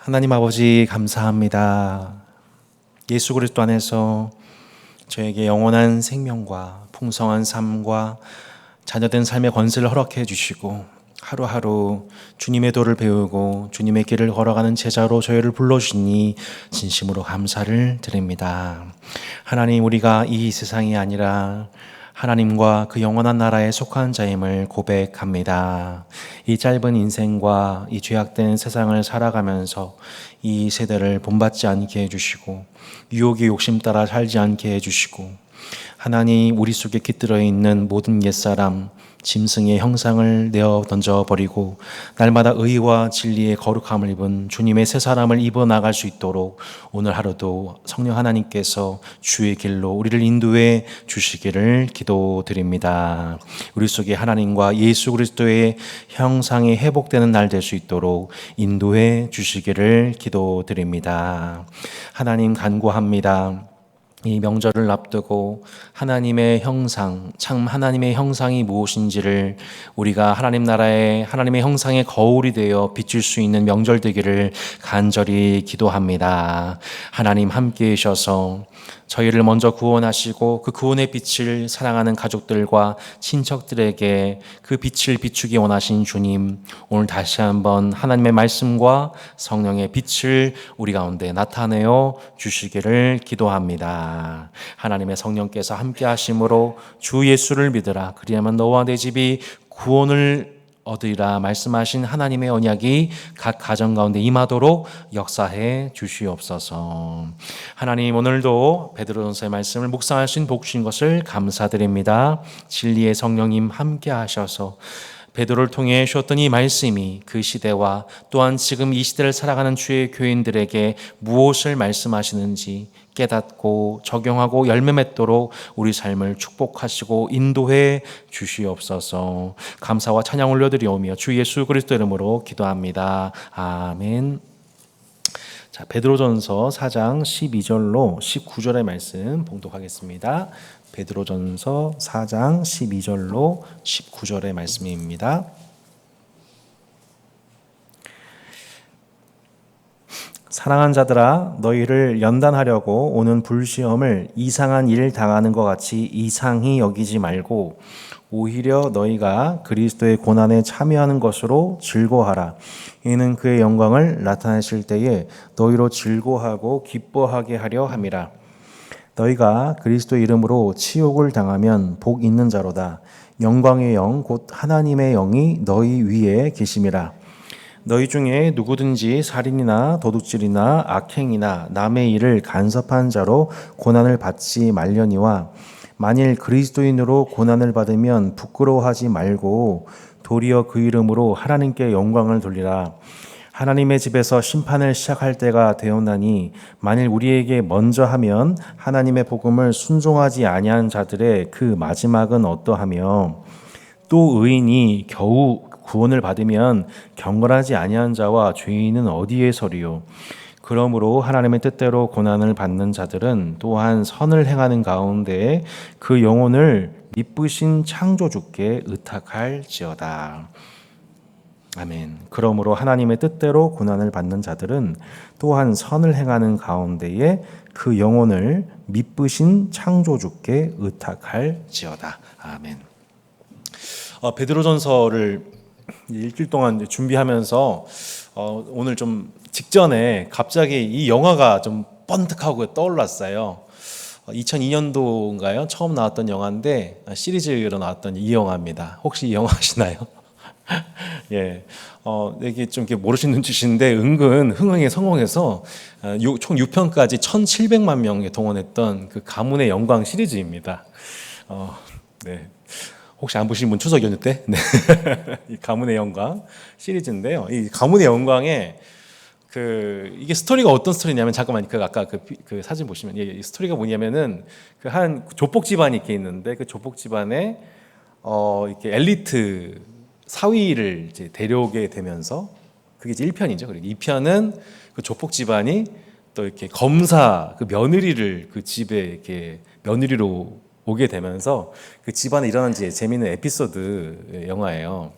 하나님 아버지 감사합니다. 예수 그리스도 안에서 저에게 영원한 생명과 풍성한 삶과 자녀된 삶의 권세를 허락해 주시고 하루하루 주님의 도를 배우고 주님의 길을 걸어가는 제자로 저희를 불러주시니 진심으로 감사를 드립니다. 하나님, 우리가 이 세상이 아니라 하나님과 그 영원한 나라에 속한 자임을 고백합니다. 이 짧은 인생과 이 죄악된 세상을 살아가면서 이 세대를 본받지 않게 해주시고 유혹의 욕심 따라 살지 않게 해주시고 하나님, 우리 속에 깃들어 있는 모든 옛사람 짐승의 형상을 내어 던져버리고 날마다 의와 진리의 거룩함을 입은 주님의 새 사람을 입어 나갈 수 있도록 오늘 하루도 성령 하나님께서 주의 길로 우리를 인도해 주시기를 기도드립니다. 우리 속에 하나님과 예수 그리스도의 형상이 회복되는 날 될 수 있도록 인도해 주시기를 기도드립니다. 하나님, 간구합니다. 이 명절을 앞두고 하나님의 형상, 참 하나님의 형상이 무엇인지를 우리가 하나님 나라의 하나님의 형상의 거울이 되어 비출 수 있는 명절 되기를 간절히 기도합니다. 하나님 함께 계셔서 저희를 먼저 구원하시고 그 구원의 빛을 사랑하는 가족들과 친척들에게 그 빛을 비추기 원하신 주님, 오늘 다시 한번 하나님의 말씀과 성령의 빛을 우리 가운데 나타내어 주시기를 기도합니다. 하나님의 성령께서 함께 하심으로 주 예수를 믿으라, 그리하면 너와 내 집이 구원을 얻으리라 말씀하신 하나님의 언약이 각 가정 가운데 임하도록 역사해 주시옵소서. 하나님, 오늘도 베드로전서의 말씀을 묵상하신 복 주신 것을 감사드립니다. 진리의 성령님 함께 하셔서 베드로를 통해 주셨던 이 말씀이 그 시대와 또한 지금 이 시대를 살아가는 주의 교인들에게 무엇을 말씀하시는지 깨닫고 적용하고 열매 맺도록 우리 삶을 축복하시고 인도해 주시옵소서. 감사와 찬양 올려드리오며 주 예수 그리스도 이름으로 기도합니다. 아멘. 자, 베드로전서 4장 12절로 19절의 말씀 봉독하겠습니다. 베드로전서 4장 12절로 19절의 말씀입니다. 사랑하는 자들아, 너희를 연단하려고 오는 불시험을 이상한 일 당하는 것 같이 이상히 여기지 말고 오히려 너희가 그리스도의 고난에 참여하는 것으로 즐거워하라. 이는 그의 영광을 나타내실 때에 너희로 즐거워하고 기뻐하게 하려 함이라. 너희가 그리스도 이름으로 치욕을 당하면 복 있는 자로다. 영광의 영 곧 하나님의 영이 너희 위에 계심이라. 너희 중에 누구든지 살인이나 도둑질이나 악행이나 남의 일을 간섭한 자로 고난을 받지 말려니와 만일 그리스도인으로 고난을 받으면 부끄러워하지 말고 도리어 그 이름으로 하나님께 영광을 돌리라. 하나님의 집에서 심판을 시작할 때가 되었나니 만일 우리에게 먼저 하면 하나님의 복음을 순종하지 아니한 자들의 그 마지막은 어떠하며 또 의인이 겨우 구원을 받으면 경건하지 아니한 자와 죄인은 어디에 서리요. 그러므로 하나님의 뜻대로 고난을 받는 자들은 또한 선을 행하는 가운데 그 영혼을 미쁘신 창조주께 의탁할지어다. 아멘. 그러므로 하나님의 뜻대로 고난을 받는 자들은 또한 선을 행하는 가운데에 그 영혼을 미쁘신 창조주께 의탁할지어다. 아멘. 베드로전서를 일주일 동안 준비하면서 오늘 좀 직전에 갑자기 이 영화가 좀 번뜩하고 떠올랐어요. 2002년도인가요? 처음 나왔던 영화인데 시리즈로 나왔던 이 영화입니다. 혹시 이 영화 아시나요? 예, 이게 좀 이렇게 모르시는 짓인데 은근 흥행에 성공해서 총 6편까지 1,700만 명에 동원했던 그 가문의 영광 시리즈입니다. 네. 혹시 안 보신 분 추석 연휴 때? 네. 이 가문의 영광 시리즈인데요. 이 가문의 영광에 이게 스토리가 어떤 스토리냐면, 잠깐만, 아까 그 사진 보시면, 이 스토리가 뭐냐면은 그 한 조폭 집안이 이렇게 있는데 그 조폭 집안에 이렇게 엘리트 사위를 이제 데려오게 되면서, 그게 이제 1편이죠. 그리고 2편은 그 조폭 집안이 또 이렇게 검사 그 며느리를 그 집에 이렇게 며느리로 오게 되면서 그 집안에 일어난 재미있는 에피소드 영화예요.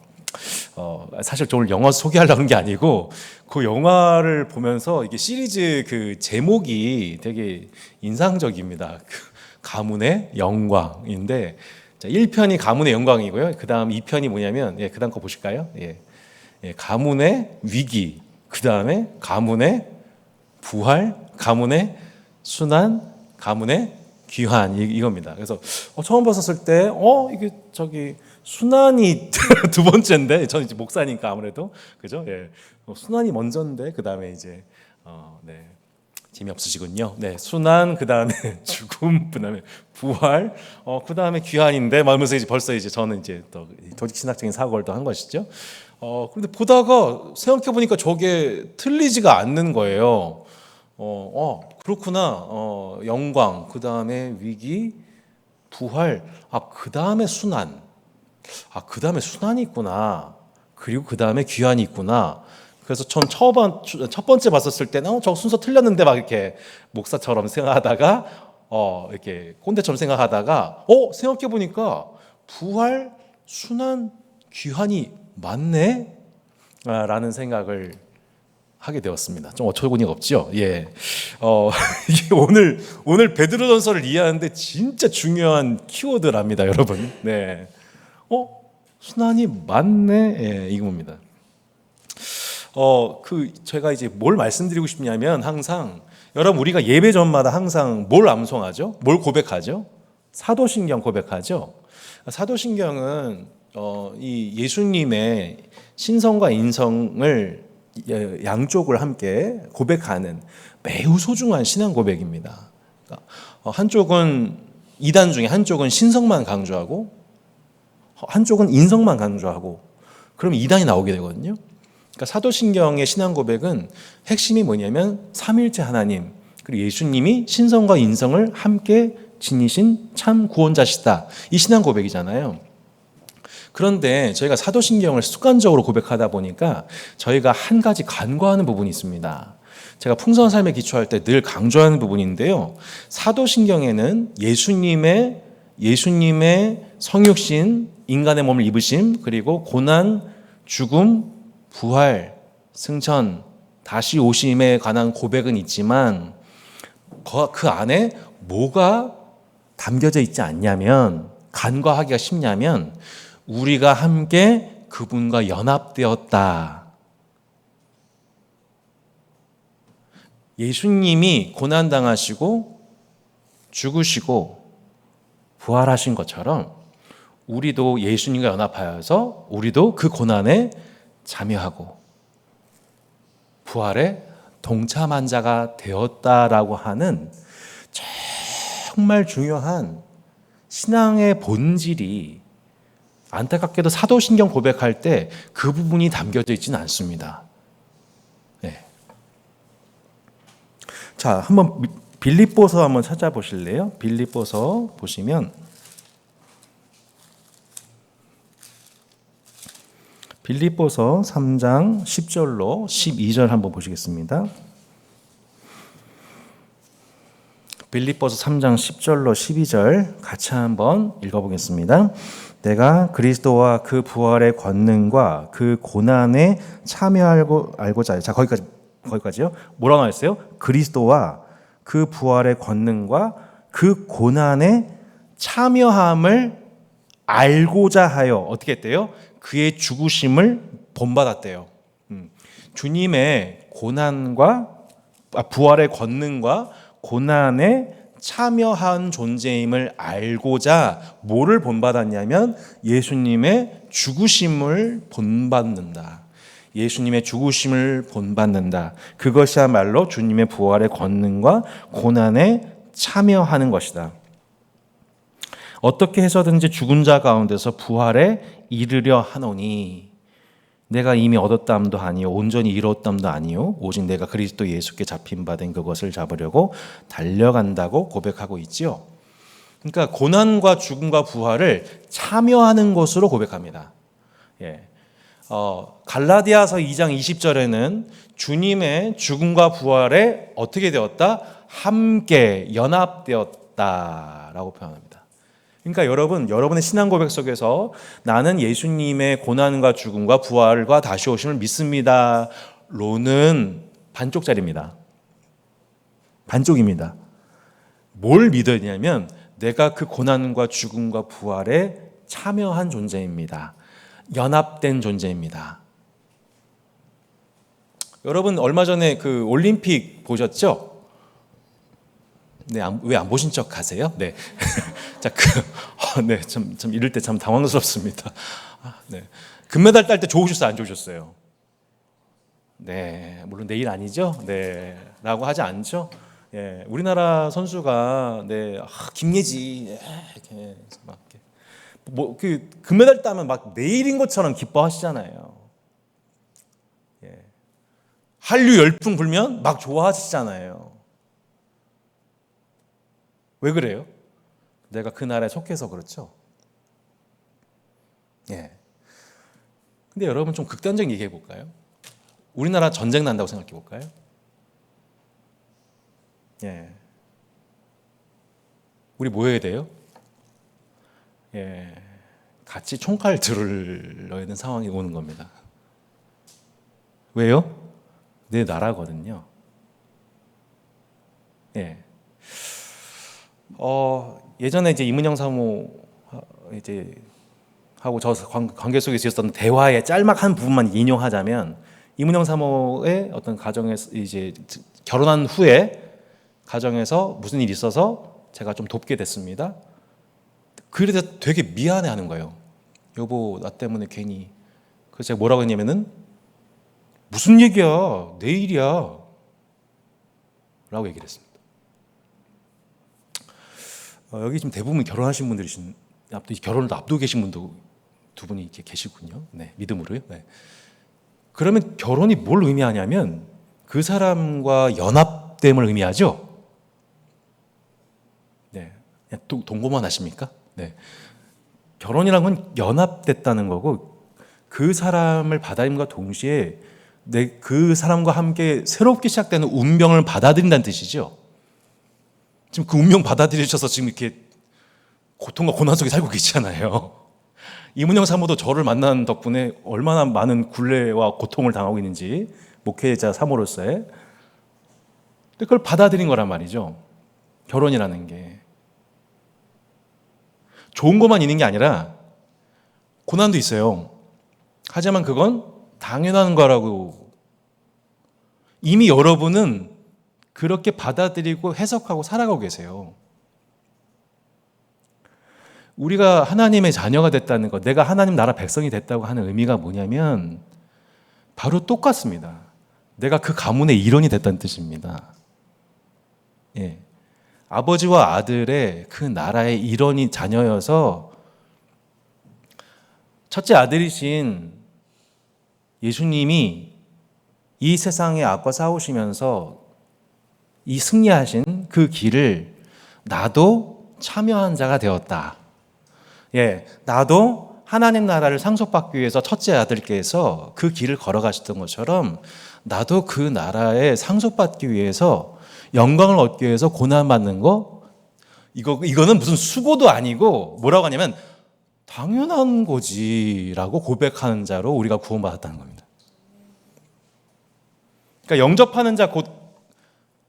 사실 오늘 영화 소개하려는 게 아니고 그 영화를 보면서 이게 시리즈 그 제목이 되게 인상적입니다. 그 가문의 영광인데, 자, 1편이 가문의 영광이고요. 그다음 2편이 뭐냐면, 예, 그다음 거 보실까요? 예. 예, 가문의 위기, 그다음에 가문의 부활, 가문의 순환, 가문의 귀환, 이겁니다. 그래서 처음 봤었을 때 이게 저기 순환이 두 번째인데, 저는 이제 목사니까 아무래도 그죠? 예. 순환이 먼저인데 그다음에 이제 네. 재미없으시군요. 네, 순환, 그 다음에 죽음, 그 다음에 부활, 그 다음에 귀환인데, 말면서 이제 벌써 이제 저는 이제 또 조직 신학적인 사고를 또 한 것이죠. 그런데 보다가 생각해 보니까 저게 틀리지가 않는 거예요. 그렇구나. 영광, 그 다음에 위기, 부활, 그 다음에 순환, 그 다음에 순환이 있구나. 그리고 그 다음에 귀환이 있구나. 그래서 전 첫 번째 봤었을 때는 저 순서 틀렸는데 막 이렇게 목사처럼 생각하다가 이렇게 꼰대처럼 생각하다가 생각해 보니까 부활, 순환, 귀환이 맞네 라는 생각을 하게 되었습니다. 좀 어처구니가 없죠. 예. 이게 오늘 베드로전서를 이해하는데 진짜 중요한 키워드랍니다, 여러분. 네. 순환이 맞네. 예, 이겁니다. 제가 이제 뭘 말씀드리고 싶냐면, 항상 여러분, 우리가 예배 전마다 항상 뭘 암송하죠? 뭘 고백하죠? 사도신경 고백하죠. 사도신경은 이 예수님의 신성과 인성을 양쪽을 함께 고백하는 매우 소중한 신앙 고백입니다. 한쪽은 이단 중에 한쪽은 신성만 강조하고 한쪽은 인성만 강조하고, 그러면 이단이 나오게 되거든요. 그러니까 사도신경의 신앙 고백은 핵심이 뭐냐면 삼일체 하나님, 그리고 예수님이 신성과 인성을 함께 지니신 참 구원자시다, 이 신앙 고백이잖아요. 그런데 저희가 사도신경을 습관적으로 고백하다 보니까 저희가 한 가지 간과하는 부분이 있습니다. 제가 풍성한 삶에 기초할 때 늘 강조하는 부분인데요, 사도신경에는 예수님의 성육신, 인간의 몸을 입으심, 그리고 고난, 죽음, 부활, 승천, 다시 오심에 관한 고백은 있지만 그 안에 뭐가 담겨져 있지 않냐면, 간과하기가 쉽냐면 우리가 함께 그분과 연합되었다. 예수님이 고난당하시고 죽으시고 부활하신 것처럼 우리도 예수님과 연합하여서 우리도 그 고난에 참여하고 부활에 동참한 자가 되었다라고 하는 정말 중요한 신앙의 본질이 안타깝게도 사도신경 고백할 때 그 부분이 담겨져 있지는 않습니다. 네. 자, 한번 빌립보서 한번 찾아보실래요? 빌립보서 보시면 빌립보서 3장 10절로 12절 한번 보시겠습니다. 빌립보서 3장 10절로 12절 같이 한번 읽어보겠습니다. 내가 그리스도와 그 부활의 권능과 그 고난에 참여하고자 해요. 자, 거기까지요. 뭐라고 했어요? 그리스도와 그 부활의 권능과 그 고난에 참여함을 알고자 하여 어떻게 했대요? 그의 죽으심을 본받았대요. 주님의 부활의 권능과 고난에 참여한 존재임을 알고자 뭐를 본받았냐면 예수님의 죽으심을 본받는다. 예수님의 죽으심을 본받는다. 그것이야말로 주님의 부활의 권능과 고난에 참여하는 것이다. 어떻게 해서든지 죽은 자 가운데서 부활에 이르려 하노니 내가 이미 얻었담도 아니요 온전히 이루었담도 아니요 오직 내가 그리스도 예수께 잡힌 바 된 그것을 잡으려고 달려간다고 고백하고 있지요. 그러니까 고난과 죽음과 부활을 참여하는 것으로 고백합니다. 예. 갈라디아서 2장 20절에는 주님의 죽음과 부활에 어떻게 되었다? 함께 연합되었다라고 표현합니다. 그러니까 여러분의 신앙 고백 속에서 나는 예수님의 고난과 죽음과 부활과 다시 오심을 믿습니다 로는 반쪽짜리입니다. 반쪽입니다. 뭘 믿어야 되냐면 내가 그 고난과 죽음과 부활에 참여한 존재입니다. 연합된 존재입니다. 여러분 얼마 전에 그 올림픽 보셨죠? 네, 왜 안 보신 척 하세요? 네. 자, 네, 참 이럴 때 참 당황스럽습니다. 네. 금메달 딸 때 좋으셨어요? 안 좋으셨어요? 네, 물론 내일 아니죠? 네, 라고 하지 않죠? 예, 우리나라 선수가 네, 김예지 이렇게 막 그 금메달 따면 막 내일인 것처럼 기뻐하시잖아요. 예. 한류 열풍 불면 막 좋아하시잖아요. 왜 그래요? 내가 그 나라에 속해서 그렇죠. 예. 근데 여러분 좀 극단적인 얘기해 볼까요? 우리나라 전쟁 난다고 생각해 볼까요? 예. 우리 뭐 해야 돼요? 예. 같이 총칼 들어야 되는 상황이 오는 겁니다. 왜요? 내 나라거든요. 예. 예전에 이제 이문영 사모 이제 하고 저 관계 속에 있었던 대화의 짤막한 부분만 인용하자면 이문영 사모의 어떤 가정에서 이제 결혼한 후에 가정에서 무슨 일이 있어서 제가 좀 돕게 됐습니다. 그래서 되게 미안해하는 거예요. 여보 나 때문에 괜히. 그래서 제가 뭐라고 했냐면은 무슨 얘기야 내일이야 라고 얘기를 했습니다. 여기 지금 대부분 결혼하신 분들이신 결혼을 앞두고 계신 분도 두 분이 이렇게 계시군요. 네, 믿음으로요. 네. 그러면 결혼이 뭘 의미하냐면 그 사람과 연합됨을 의미하죠. 네, 또 동거만 하십니까? 네, 결혼이란 건 연합됐다는 거고 그 사람을 받아들임과 동시에 그 사람과 함께 새롭게 시작되는 운명을 받아들인다는 뜻이죠. 지금 그 운명 받아들이셔서 지금 이렇게 고통과 고난 속에 살고 계시잖아요. 이문영 사모도 저를 만난 덕분에 얼마나 많은 굴레와 고통을 당하고 있는지 목회자 사모로서의 그걸 받아들인 거란 말이죠. 결혼이라는 게 좋은 것만 있는 게 아니라 고난도 있어요. 하지만 그건 당연한 거라고 이미 여러분은 그렇게 받아들이고 해석하고 살아가고 계세요. 우리가 하나님의 자녀가 됐다는 것, 내가 하나님 나라 백성이 됐다고 하는 의미가 뭐냐면 바로 똑같습니다. 내가 그 가문의 일원이 됐다는 뜻입니다. 예. 아버지와 아들의 그 나라의 일원이 자녀여서 첫째 아들이신 예수님이 이 세상의 악과 싸우시면서 이 승리하신 그 길을 나도 참여한 자가 되었다. 예, 나도 하나님 나라를 상속받기 위해서 첫째 아들께서 그 길을 걸어가셨던 것처럼 나도 그 나라에 상속받기 위해서 영광을 얻기 위해서 고난받는 거 이거는 무슨 수고도 아니고 뭐라고 하냐면 당연한 거지라고 고백하는 자로 우리가 구원받았다는 겁니다. 그러니까 영접하는 자 곧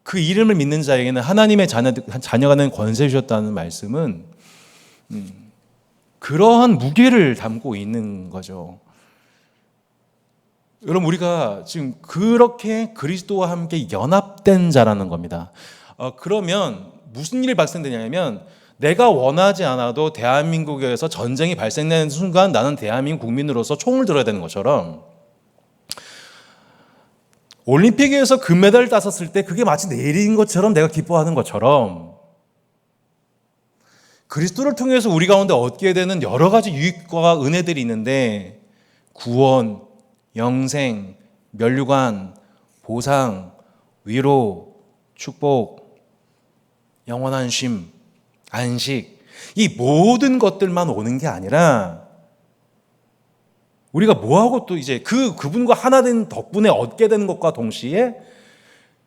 그 이름을 믿는 자에게는 하나님의 자녀가 된 권세 주셨다는 말씀은 그러한 무게를 담고 있는 거죠. 여러분 우리가 지금 그렇게 그리스도와 함께 연합된 자라는 겁니다. 그러면 무슨 일이 발생되냐면 내가 원하지 않아도 대한민국에서 전쟁이 발생되는 순간 나는 대한민국 국민으로서 총을 들어야 되는 것처럼 올림픽에서 금메달을 땄었을 때 그게 마치 내일인 것처럼 내가 기뻐하는 것처럼 그리스도를 통해서 우리 가운데 얻게 되는 여러 가지 유익과 은혜들이 있는데 구원, 영생, 면류관, 보상, 위로, 축복, 영원한 쉼, 안식 이 모든 것들만 오는 게 아니라 우리가 뭐하고 또 이제 그분과 하나 된 덕분에 얻게 되는 것과 동시에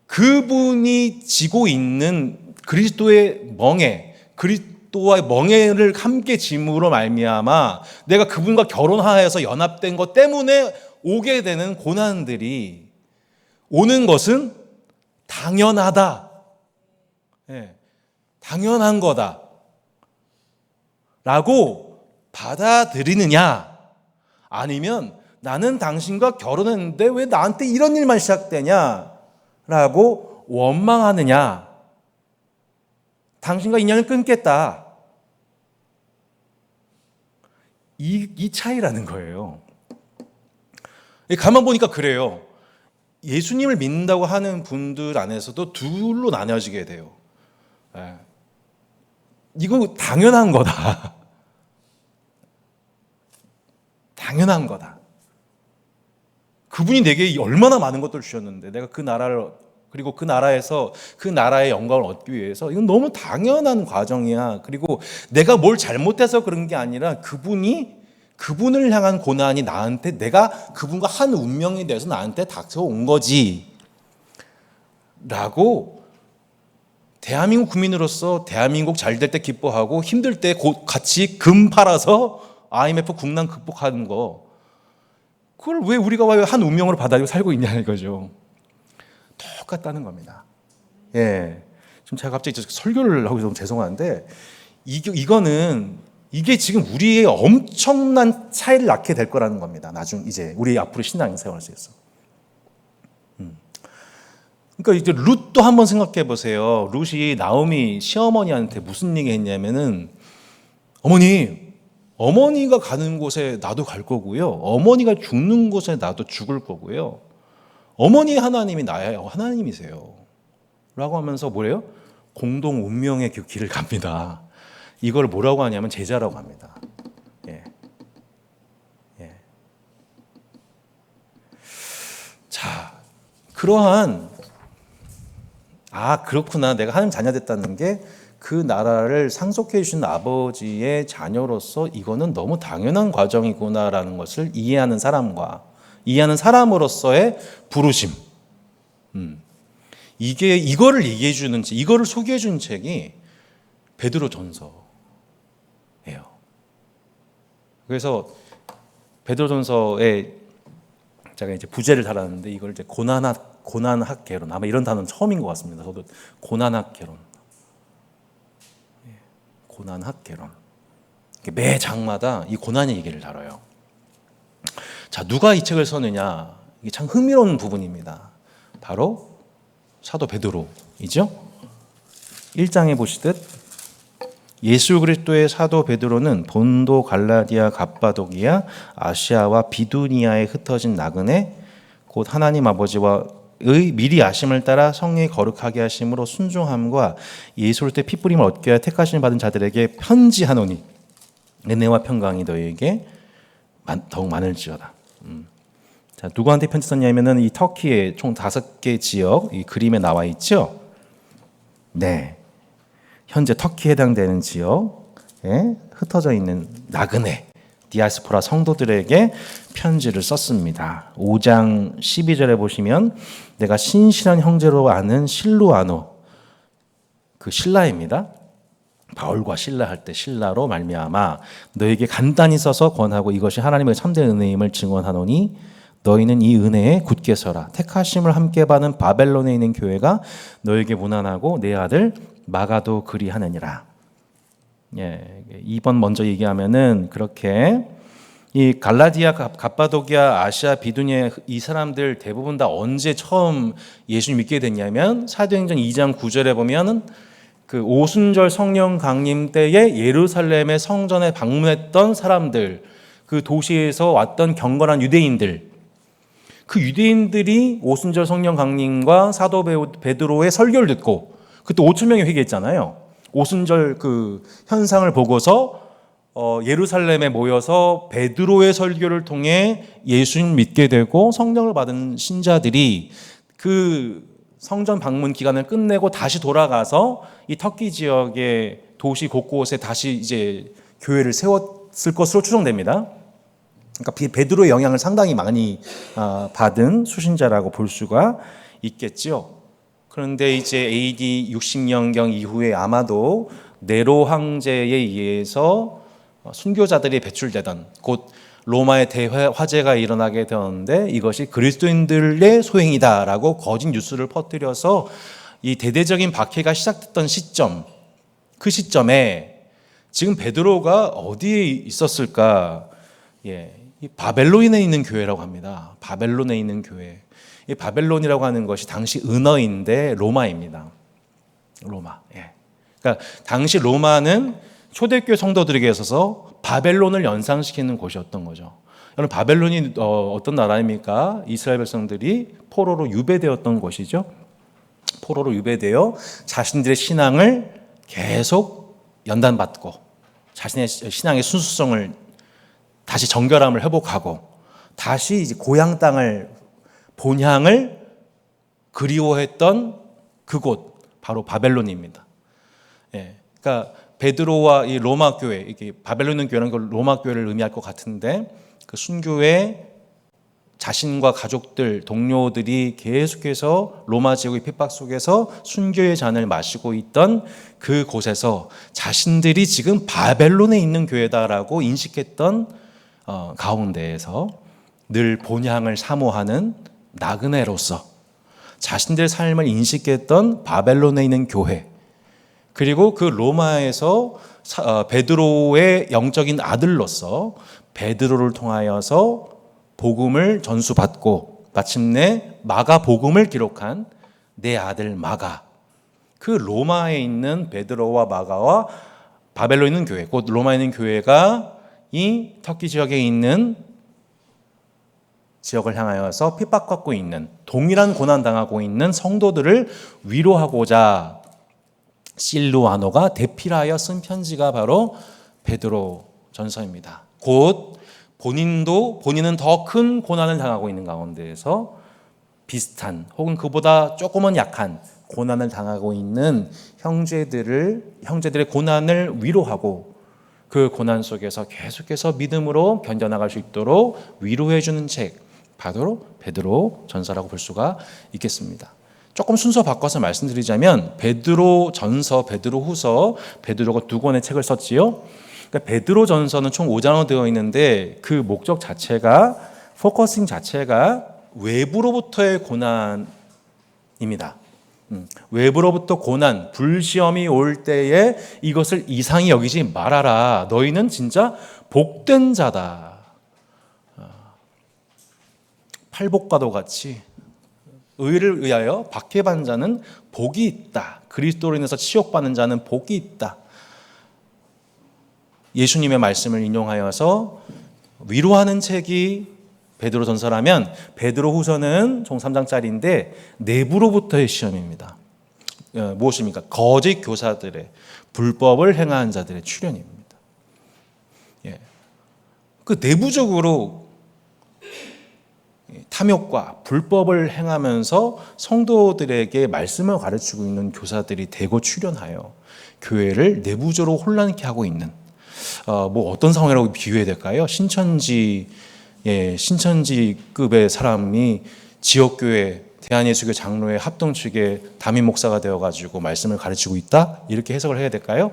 그분이 지고 있는 그리스도의 멍에 그리스도와의 멍에를 함께 짐으로 말미암아 내가 그분과 결혼하여서 연합된 것 때문에 오게 되는 고난들이 오는 것은 당연하다. 예, 당연한 거다. 라고 받아들이느냐, 아니면 나는 당신과 결혼했는데 왜 나한테 이런 일만 시작되냐 라고 원망하느냐, 당신과 인연을 끊겠다. 이 차이라는 거예요. 가만 보니까 그래요. 예수님을 믿는다고 하는 분들 안에서도 둘로 나뉘어지게 돼요. 예. 이거 당연한 거다. 당연한 거다. 그분이 내게 얼마나 많은 것들을 주셨는데 내가 그 나라를, 그리고 그 나라에서 그 나라의 영광을 얻기 위해서 이건 너무 당연한 과정이야. 그리고 내가 뭘 잘못해서 그런 게 아니라 그분을 향한 고난이 나한테, 내가 그분과 한 운명에 대해서 나한테 닥쳐온 거지 라고, 대한민국 국민으로서 대한민국 잘 될 때 기뻐하고 힘들 때 같이 금 팔아서 IMF 국난 극복하는 거, 그걸 왜 우리가 한 운명으로 받아들이고 살고 있냐는 거죠. 똑같다는 겁니다. 예. 지금 제가 갑자기 설교를 하고 좀 죄송한데, 이게 지금 우리의 엄청난 차이를 낳게 될 거라는 겁니다. 나중 이제 우리 앞으로 신앙생활에서. 그러니까 이제 룻도 한번 생각해 보세요. 룻이 나오미 시어머니한테 무슨 얘기 했냐면은, 어머니가 가는 곳에 나도 갈 거고요. 어머니가 죽는 곳에 나도 죽을 거고요. 어머니 하나님이 나의 하나님이세요. 라고 하면서 뭐래요? 공동 운명의 그 길을 갑니다. 이걸 뭐라고 하냐면 제자라고 합니다. 예. 예. 자, 그러한, 그렇구나. 내가 하나님 자녀 됐다는 게 그 나라를 상속해 주신 아버지의 자녀로서 이거는 너무 당연한 과정이구나라는 것을 이해하는 사람으로서의 부르심. 이거를 얘기해 주는 책, 이거를 소개해 주는 책이 베드로전서예요. 그래서 베드로전서에 제가 이제 부제를 달았는데, 이걸 이제 고난학 개론, 아마 이런 단어는 처음인 것 같습니다. 저도 고난학 개론. 고난학 개론. 매 장마다 이 고난의 얘기를 다뤄요. 자, 누가 이 책을 썼느냐? 이게 참 흥미로운 부분입니다. 바로 사도 베드로이죠. 1장에 보시듯 예수 그리스도의 사도 베드로는 본도, 갈라디아, 갑바도기아, 아시아와 비두니아에 흩어진 나그네, 곧 하나님 아버지와 의 미리 아심을 따라 성령이 거룩하게 하심으로 순종함과 예수 그리스도의 피뿌림을 얻게 하여 택하심을 받은 자들에게 편지하노니 은혜와 평강이 너희에게 더욱 많을지어다. 자, 누구한테 편지 썼냐면은 이 터키의 총 5개 지역, 이 그림에 나와 있죠. 네, 현재 터키에 해당되는 지역에 흩어져 있는 나그네, 디아스포라 성도들에게 편지를 썼습니다. 5장 12절에 보시면 내가 신실한 형제로 아는 실루아노, 그 신라입니다. 바울과 신라 할 때 신라로 말미암아 너에게 간단히 써서 권하고 이것이 하나님의 참된 은혜임을 증언하노니 너희는 이 은혜에 굳게 서라. 택하심을 함께 받은 바벨론에 있는 교회가 너에게 무난하고 내 아들 마가도 그리하느니라. 예, 2번 먼저 얘기하면은 그렇게 이 갈라디아, 갑바도기아, 아시아, 비두니아 이 사람들 대부분 다 언제 처음 예수 믿게 됐냐면 사도행전 2장 9절에 보면은 그 오순절 성령 강림 때에 예루살렘의 성전에 방문했던 사람들, 그 도시에서 왔던 경건한 유대인들, 그 유대인들이 오순절 성령 강림과 사도 베드로의 설교를 듣고, 그때 5천 명이 회개했잖아요. 오순절 그 현상을 보고서 예루살렘에 모여서 베드로의 설교를 통해 예수님 믿게 되고 성령을 받은 신자들이 그 성전 방문 기간을 끝내고 다시 돌아가서 이 터키 지역의 도시 곳곳에 다시 이제 교회를 세웠을 것으로 추정됩니다. 그러니까 베드로의 영향을 상당히 많이 받은 수신자라고 볼 수가 있겠죠. 그런데 이제 AD 60년경 이후에 아마도 네로 황제에 의해서 순교자들이 배출되던, 곧 로마의 대화재가 일어나게 되었는데 이것이 그리스도인들의 소행이다라고 거짓 뉴스를 퍼뜨려서 이 대대적인 박해가 시작됐던 시점, 그 시점에 지금 베드로가 어디에 있었을까? 이 바벨론에 있는 교회라고 합니다. 바벨론에 있는 교회. 이 바벨론이라고 하는 것이 당시 은어인데 로마입니다. 로마. 그러니까 당시 로마는 초대교회 성도들에게 있어서 바벨론을 연상시키는 곳이었던 거죠. 여러분, 바벨론이 어떤 나라입니까? 이스라엘 백성들이 포로로 유배되었던 곳이죠. 포로로 유배되어 자신들의 신앙을 계속 연단받고 자신의 신앙의 순수성을 다시 정결함을 회복하고 다시 이제 고향 땅을 본향을 그리워했던 그곳 바로 바벨론입니다. 그러니까 베드로와 이 로마 교회, 이게 바벨론 있는 교회라는 걸 로마 교회를 의미할 것 같은데 그 순교회 자신과 가족들, 동료들이 계속해서 로마 제국의 핍박 속에서 순교의 잔을 마시고 있던 그곳에서 자신들이 지금 바벨론에 있는 교회다라고 인식했던 가운데에서 늘 본향을 사모하는 나그네로서 자신들의 삶을 인식했던 바벨론에 있는 교회, 그리고 그 로마에서 베드로의 영적인 아들로서 베드로를 통하여서 복음을 전수받고 마침내 마가 복음을 기록한 내 아들 마가, 그 로마에 있는 베드로와 마가와 바벨론에 있는 교회, 곧 로마에 있는 교회가 이 터키 지역에 있는 지역을 향하여서 핍박받고 있는, 동일한 고난당하고 있는 성도들을 위로하고자 실루아노가 대필하여 쓴 편지가 바로 베드로 전서입니다. 곧 본인은 더 큰 고난을 당하고 있는 가운데에서 비슷한 혹은 그보다 조금은 약한 고난을 당하고 있는 형제들의 고난을 위로하고 그 고난 속에서 계속해서 믿음으로 견뎌나갈 수 있도록 위로해 주는 책, 바로 베드로 전서라고 볼 수가 있겠습니다. 조금 순서 바꿔서 말씀드리자면 베드로 전서, 베드로 후서, 베드로가 두 권의 책을 썼지요. 그러니까 베드로 전서는 총 5장으로 되어 있는데 그 목적 자체가, 포커싱 자체가 외부로부터의 고난입니다. 외부로부터 고난, 불시험이 올 때에 이것을 이상히 여기지 말아라. 너희는 진짜 복된 자다. 팔복과도 같이 의를 의하여 박해받는 자는 복이 있다. 그리스도로 인해서 치욕받는 자는 복이 있다. 예수님의 말씀을 인용하여서 위로하는 책이 베드로 전서라면 베드로 후서는 총 3장짜리인데 내부로부터의 시험입니다. 무엇입니까? 거짓 교사들의, 불법을 행하는 자들의 출현입니다. 그 내부적으로 탐욕과 불법을 행하면서 성도들에게 말씀을 가르치고 있는 교사들이 대거 출현하여 교회를 내부적으로 혼란케 하고 있는, 어떤 상황이라고 비유해야 될까요? 신천지급의 사람이 지역교회 대한예수교 장로회 합동 측의 담임 목사가 되어가지고 말씀을 가르치고 있다? 이렇게 해석을 해야 될까요?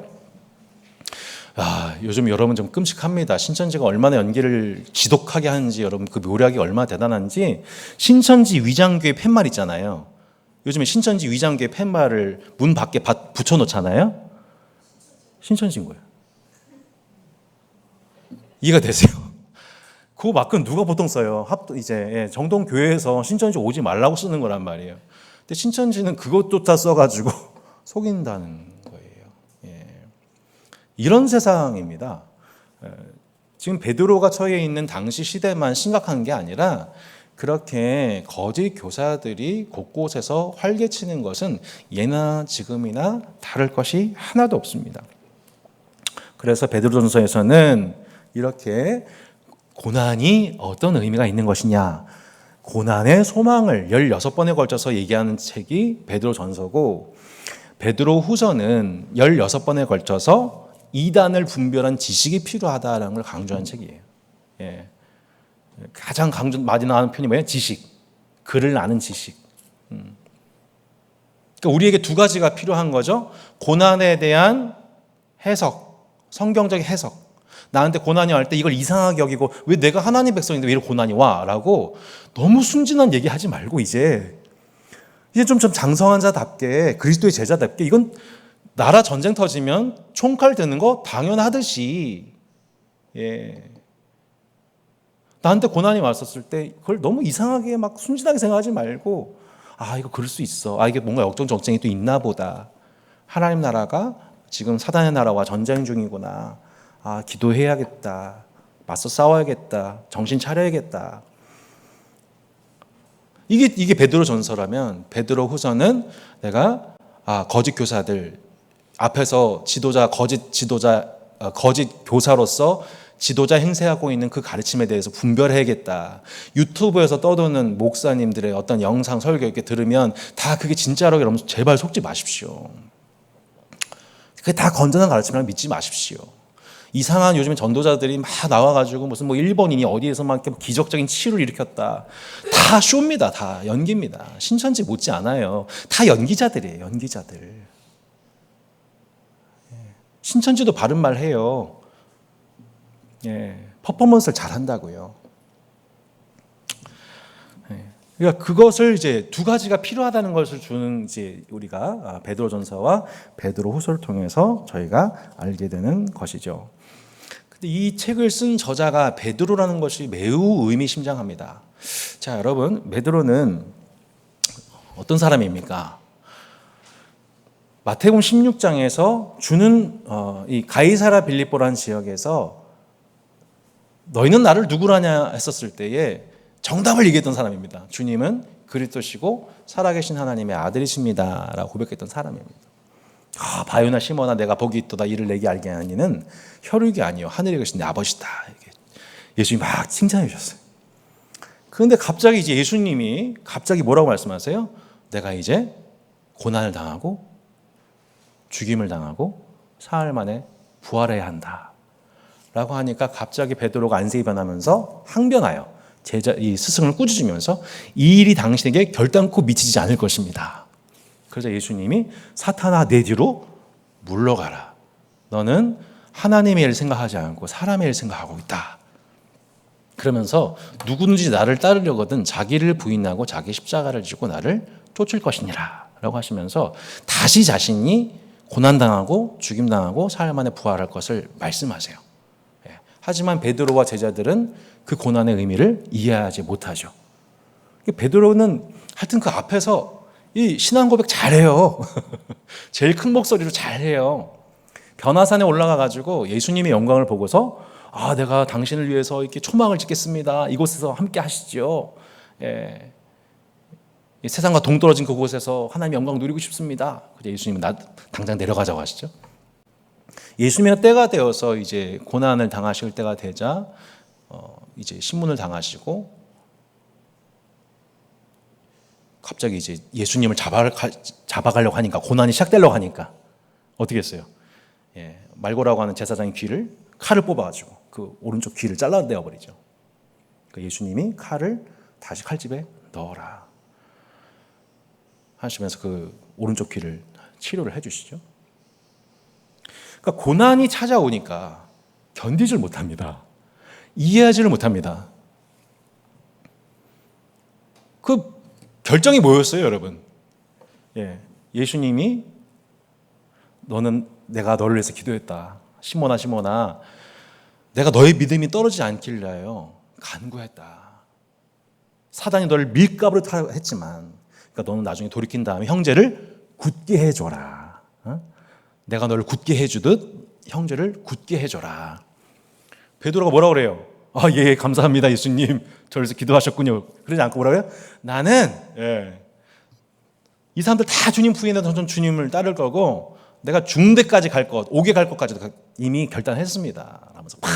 요즘 여러분 좀 끔찍합니다. 신천지가 얼마나 연기를 지독하게 하는지, 여러분 그 묘략이 얼마나 대단한지. 신천지 위장교회 팻말 있잖아요. 요즘에 신천지 위장교회 팻말을 문 밖에 붙여놓잖아요. 신천지인 거예요. 이해가 되세요? 그 마크는 누가 보통 써요? 정동교회에서 신천지 오지 말라고 쓰는 거란 말이에요. 근데 신천지는 그것도 다 써가지고 속인다는 거예요. 이런 세상입니다. 지금 베드로가 처해 있는 당시 시대만 심각한 게 아니라 그렇게 거짓 교사들이 곳곳에서 활개치는 것은 예나 지금이나 다를 것이 하나도 없습니다. 그래서 베드로전서에서는 이렇게 고난이 어떤 의미가 있는 것이냐, 고난의 소망을 16번에 걸쳐서 얘기하는 책이 베드로전서고, 베드로 후서는 16번에 걸쳐서 이단을 분별한 지식이 필요하다는 걸 강조한 책이에요. 가장 많이 나오는 편이 뭐예요? 지식. 글을 아는 지식. 그러니까 우리에게 두 가지가 필요한 거죠. 고난에 대한 해석, 성경적 해석. 나한테 고난이 올 때 이걸 이상하게 여기고 왜 내가 하나님 백성인데 왜 이렇게 고난이 와? 라고 너무 순진한 얘기 하지 말고 이제 좀 장성한 자답게 그리스도의 제자답게 이건 나라 전쟁 터지면 총칼 드는 거 당연하듯이 나한테 고난이 왔었을 때 그걸 너무 이상하게 막 순진하게 생각하지 말고 이거 그럴 수 있어. 이게 뭔가 역적 정쟁이 또 있나 보다. 하나님 나라가 지금 사단의 나라와 전쟁 중이구나. 기도해야겠다. 맞서 싸워야겠다. 정신 차려야겠다. 이게 베드로 전서라면 베드로 후서는 내가 거짓 교사들 앞에서 거짓 교사로서 지도자 행세하고 있는 그 가르침에 대해서 분별해야겠다. 유튜브에서 떠도는 목사님들의 어떤 영상 설교 이렇게 들으면 다 그게 진짜라고 여러분 제발 속지 마십시오. 그게 다 건전한 가르침이라고 믿지 마십시오. 이상한 요즘에 전도자들이 막 나와가지고 무슨 일본인이 어디에서 막 이렇게 기적적인 치유를 일으켰다. 다 쇼입니다. 다 연기입니다. 신천지 못지 않아요. 다 연기자들이에요. 연기자들. 신천지도 바른 말 해요. 퍼포먼스를 잘 한다고요. 그러니까 그것을 이제 두 가지가 필요하다는 것을 주는 이제 우리가 베드로전서와 베드로후서를 통해서 저희가 알게 되는 것이죠. 근데 이 책을 쓴 저자가 베드로라는 것이 매우 의미심장합니다. 자, 여러분, 베드로는 어떤 사람입니까? 마태복음 16장에서 주는 이 가이사라 빌립보라는 지역에서 너희는 나를 누구라냐 했었을 때에 정답을 얘기했던 사람입니다. 주님은 그리스도시고 살아계신 하나님의 아들이십니다 라고 고백했던 사람입니다. 바요나 시몬아 내가 복이 있도다 이를 내게 알게 하니는 혈육이 아니요 하늘에 계신 내 아버지다. 예수님이 막 칭찬해 주셨어요. 그런데 갑자기 이제 예수님이 뭐라고 말씀하세요? 내가 이제 고난을 당하고 죽임을 당하고 사흘 만에 부활해야 한다 라고 하니까 갑자기 베드로가 안색이 변하면서 항변하여 이 스승을 꾸짖으면서 이 일이 당신에게 결단코 미치지 않을 것입니다. 그래서 예수님이 사탄아 내 뒤로 물러가라. 너는 하나님의 일을 생각하지 않고 사람의 일을 생각하고 있다. 그러면서 누구든지 나를 따르려거든 자기를 부인하고 자기 십자가를 지고 나를 쫓을 것이니라 라고 하시면서 다시 자신이 고난당하고 죽임당하고 사흘 만에 부활할 것을 말씀하세요. 하지만 베드로와 제자들은 그 고난의 의미를 이해하지 못하죠. 베드로는 하여튼 그 앞에서 이 신앙 고백 잘해요. 제일 큰 목소리로 잘해요. 변화산에 올라가가지고 예수님의 영광을 보고서 내가 당신을 위해서 이렇게 초막을 짓겠습니다. 이곳에서 함께 하시죠. 세상과 동떨어진 그곳에서 하나님의 영광 누리고 싶습니다. 예수님은 당장 내려가자고 하시죠. 예수님의 때가 되어서 이제 고난을 당하실 때가 되자 이제 신문을 당하시고 갑자기 이제 예수님을 잡아가려고 하니까 고난이 시작되려고 하니까 어떻게 했어요? 말고라고 하는 제사장의 칼을 뽑아가지고 그 오른쪽 귀를 잘라내어 버리죠. 예수님이 칼을 다시 칼집에 넣어라 하시면서 그 오른쪽 귀를 치료를 해주시죠. 그러니까 고난이 찾아오니까 견디질 못합니다. 이해하지를 못합니다. 그 결정이 뭐였어요, 여러분? 예수님이 내가 너를 위해서 기도했다. 시몬아, 내가 너의 믿음이 떨어지지 않길 위하여 간구했다. 사단이 너를 밀가부로 했지만, 그러니까 너는 나중에 돌이킨 다음에 형제를 굳게 해줘라. 내가 너를 굳게 해주듯 형제를 굳게 해줘라. 베드로가 뭐라고 그래요? 예, 감사합니다, 예수님. 저를 위해서 기도하셨군요. 그러지 않고 뭐라고요? 나는 이 사람들 다 주님 부인해서 전 주님을 따를 거고 내가 중대까지 갈 것, 옥에 갈 것까지도 이미 결단했습니다. 라면서 팍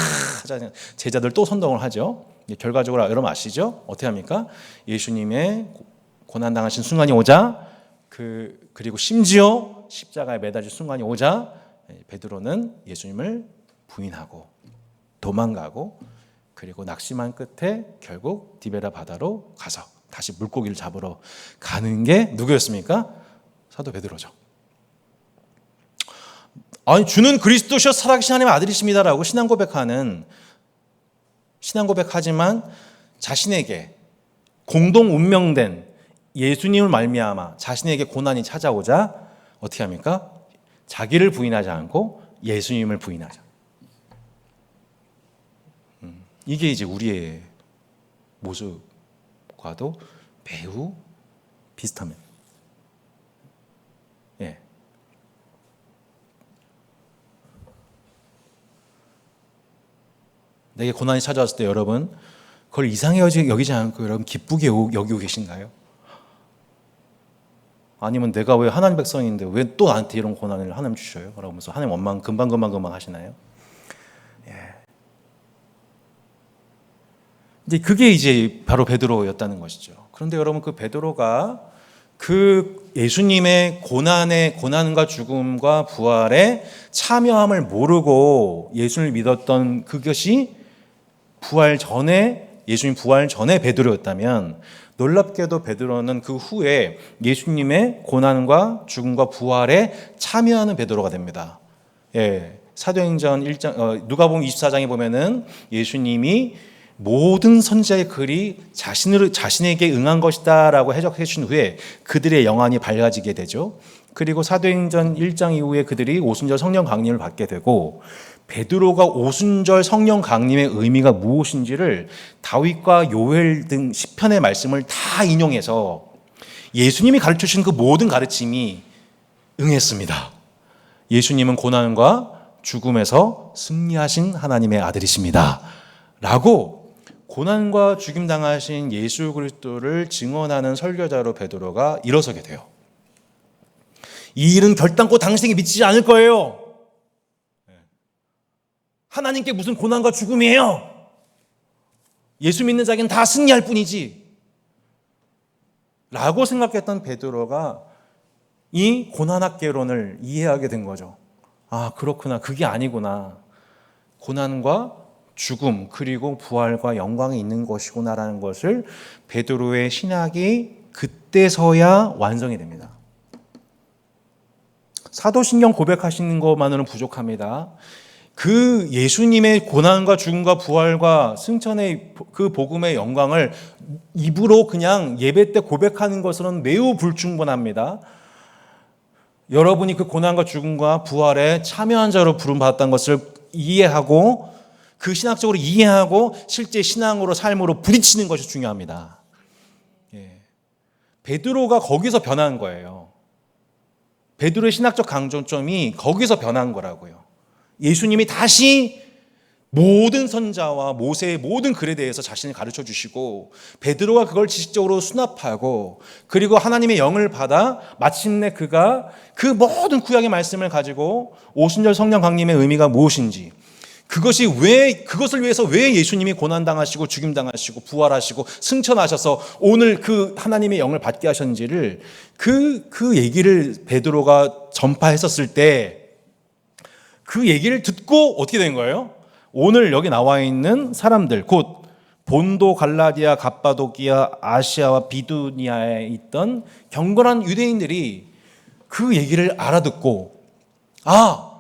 제자들 또 선동을 하죠. 결과적으로 여러분 아시죠? 어떻게 합니까? 예수님의 고난당하신 순간이 오자 그리고 심지어 십자가에 매달릴 순간이 오자 베드로는 예수님을 부인하고 도망가고 그리고 낙심한 끝에 결국 디베라 바다로 가서 다시 물고기를 잡으러 가는 게 누구였습니까? 사도 베드로죠. 아니 주는 그리스도시여 살아계신 하나님의 아들이십니다라고 신앙 고백하지만 자신에게 공동 운명된 예수님을 말미암아 자신에게 고난이 찾아오자 어떻게 합니까? 자기를 부인하지 않고 예수님을 부인하자. 이게 이제 우리의 모습과도 매우 비슷합니다. 예. 내게 고난이 찾아왔을 때 여러분 그걸 이상히 여기지 않고 여러분 기쁘게 여기고 계신가요? 아니면 내가 왜 하나님 백성인데 왜 또 나한테 이런 고난을 하나님 주셔요? 그러면서 하나님 원망 금방 하시나요? 예. 이제 그게 이제 바로 베드로였다는 것이죠. 그런데 여러분 그 베드로가 그 예수님의 고난과 죽음과 부활에 참여함을 모르고 예수를 믿었던 그것이 예수님 부활 전에 베드로였다면 놀랍게도 베드로는 그 후에 예수님의 고난과 죽음과 부활에 참여하는 베드로가 됩니다. 예, 사도행전 1장, 누가복음 24장에 보면은 예수님이 모든 선지자의 글이 자신에게 응한 것이다라고 해석해 주신 후에 그들의 영안이 밝아지게 되죠. 그리고 사도행전 1장 이후에 그들이 오순절 성령 강림을 받게 되고 베드로가 오순절 성령 강림의 의미가 무엇인지를 다윗과 요엘 등 시편의 말씀을 다 인용해서 예수님이 가르쳐주신 그 모든 가르침이 응했습니다. 예수님은 고난과 죽음에서 승리하신 하나님의 아들이십니다. 라고 고난과 죽임 당하신 예수 그리스도를 증언하는 설교자로 베드로가 일어서게 돼요. 이 일은 결단코 당신에게 미치지 않을 거예요. 하나님께 무슨 고난과 죽음이에요? 예수 믿는 자에게는 다 승리할 뿐이지. 라고 생각했던 베드로가 이 고난학개론을 이해하게 된 거죠. 아, 그렇구나. 그게 아니구나. 고난과 죽음 그리고 부활과 영광이 있는 것이구나라는 것을 베드로의 신학이 그때서야 완성이 됩니다. 사도신경 고백하시는 것만으로는 부족합니다. 그 예수님의 고난과 죽음과 부활과 승천의 그 복음의 영광을 입으로 그냥 예배 때 고백하는 것으로는 매우 불충분합니다. 여러분이 그 고난과 죽음과 부활에 참여한 자로 부름받았다는 것을 이해하고 그 신학적으로 이해하고 실제 신앙으로 삶으로 부딪히는 것이 중요합니다. 베드로가 거기서 변한 거예요. 베드로의 신학적 강조점이 거기서 변한 거라고요. 예수님이 다시 모든 선자와 모세의 모든 글에 대해서 자신을 가르쳐 주시고 베드로가 그걸 지식적으로 수납하고 그리고 하나님의 영을 받아 마침내 그가 그 모든 구약의 말씀을 가지고 오순절 성령 강림의 의미가 무엇인지 그것을 위해서 왜 예수님이 고난당하시고 죽임당하시고 부활하시고 승천하셔서 오늘 그 하나님의 영을 받게 하셨는지를 그 얘기를 베드로가 전파했었을 때 그 얘기를 듣고 어떻게 된 거예요? 오늘 여기 나와 있는 사람들, 곧 본도, 갈라디아, 갑바도기아, 아시아와 비두니아에 있던 경건한 유대인들이 그 얘기를 알아듣고 아,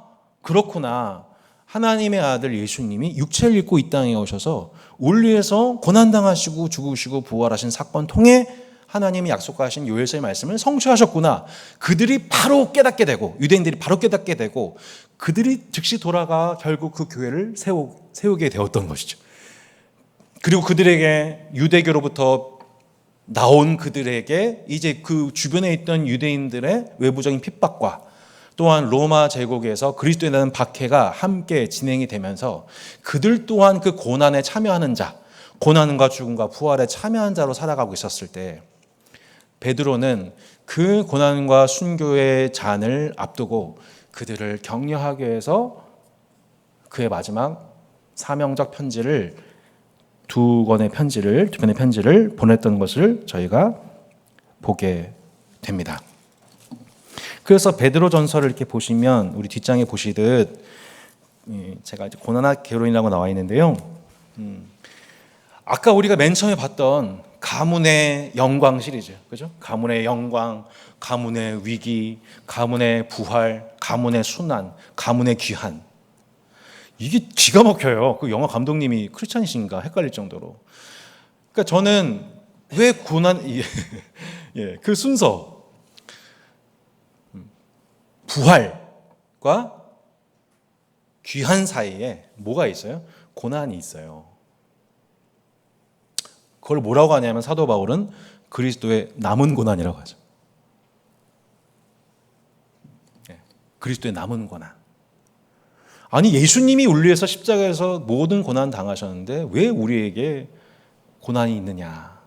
그렇구나. 하나님의 아들 예수님이 육체를 입고 이 땅에 오셔서 우리를 위해서 고난당하시고 죽으시고 부활하신 사건 통해 하나님이 약속하신 요엘서의 말씀을 성취하셨구나. 그들이 바로 깨닫게 되고 유대인들이 바로 깨닫게 되고 그들이 즉시 돌아가 결국 그 교회를 세우게 되었던 것이죠. 그리고 그들에게 유대교로부터 나온 그들에게 이제 그 주변에 있던 유대인들의 외부적인 핍박과 또한 로마 제국에서 그리스도에 대한 박해가 함께 진행이 되면서 그들 또한 그 고난에 참여하는 자, 고난과 죽음과 부활에 참여한 자로 살아가고 있었을 때 베드로는 그 고난과 순교의 잔을 앞두고 그들을 격려하기 위해서 그의 마지막 사명적 편지를 두 편의 편지를 보냈던 것을 저희가 보게 됩니다. 그래서 베드로 전서를 이렇게 보시면 우리 뒷장에 보시듯 제가 이제 고난학 개론이라고 나와 있는데요. 아까 우리가 맨 처음에 봤던 가문의 영광 시리즈, 그죠? 가문의 영광, 가문의 위기, 가문의 부활, 가문의 순환, 가문의 귀한. 이게 기가 막혀요. 그 영화 감독님이 크리스찬이신가 헷갈릴 정도로. 그러니까 저는 왜 고난, 예, 그 순서, 부활과 귀한 사이에 뭐가 있어요? 고난이 있어요. 그걸 뭐라고 하냐면 사도 바울은 그리스도의 남은 고난이라고 하죠. 예, 그리스도의 남은 고난. 아니, 예수님이 우리에서 십자가에서 모든 고난 당하셨는데 왜 우리에게 고난이 있느냐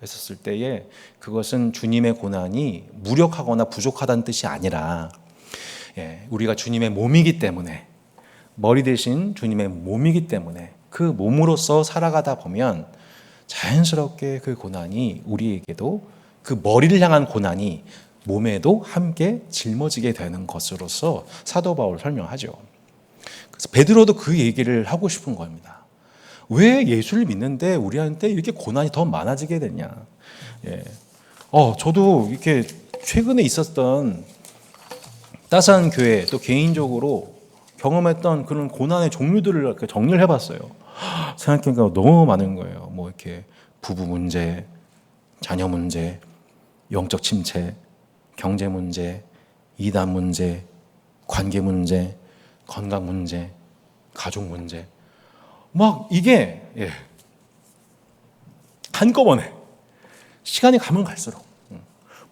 했었을 때에 그것은 주님의 고난이 무력하거나 부족하다는 뜻이 아니라, 예, 우리가 주님의 몸이기 때문에, 머리 대신 주님의 몸이기 때문에 그 몸으로서 살아가다 보면 자연스럽게 그 고난이 우리에게도, 그 머리를 향한 고난이 몸에도 함께 짊어지게 되는 것으로서 사도 바울 설명하죠. 그래서 베드로도 그 얘기를 하고 싶은 겁니다. 왜 예수를 믿는데 우리한테 이렇게 고난이 더 많아지게 됐냐. 예. 저도 이렇게 최근에 있었던 따스한 교회, 또 개인적으로 경험했던 그런 고난의 종류들을 정리를 해봤어요. 생각해보니까 너무 많은 거예요. 뭐 이렇게 부부 문제, 자녀 문제, 영적 침체, 경제 문제, 이단 문제, 관계 문제, 건강 문제, 가족 문제. 막 이게, 예, 한꺼번에 시간이 가면 갈수록,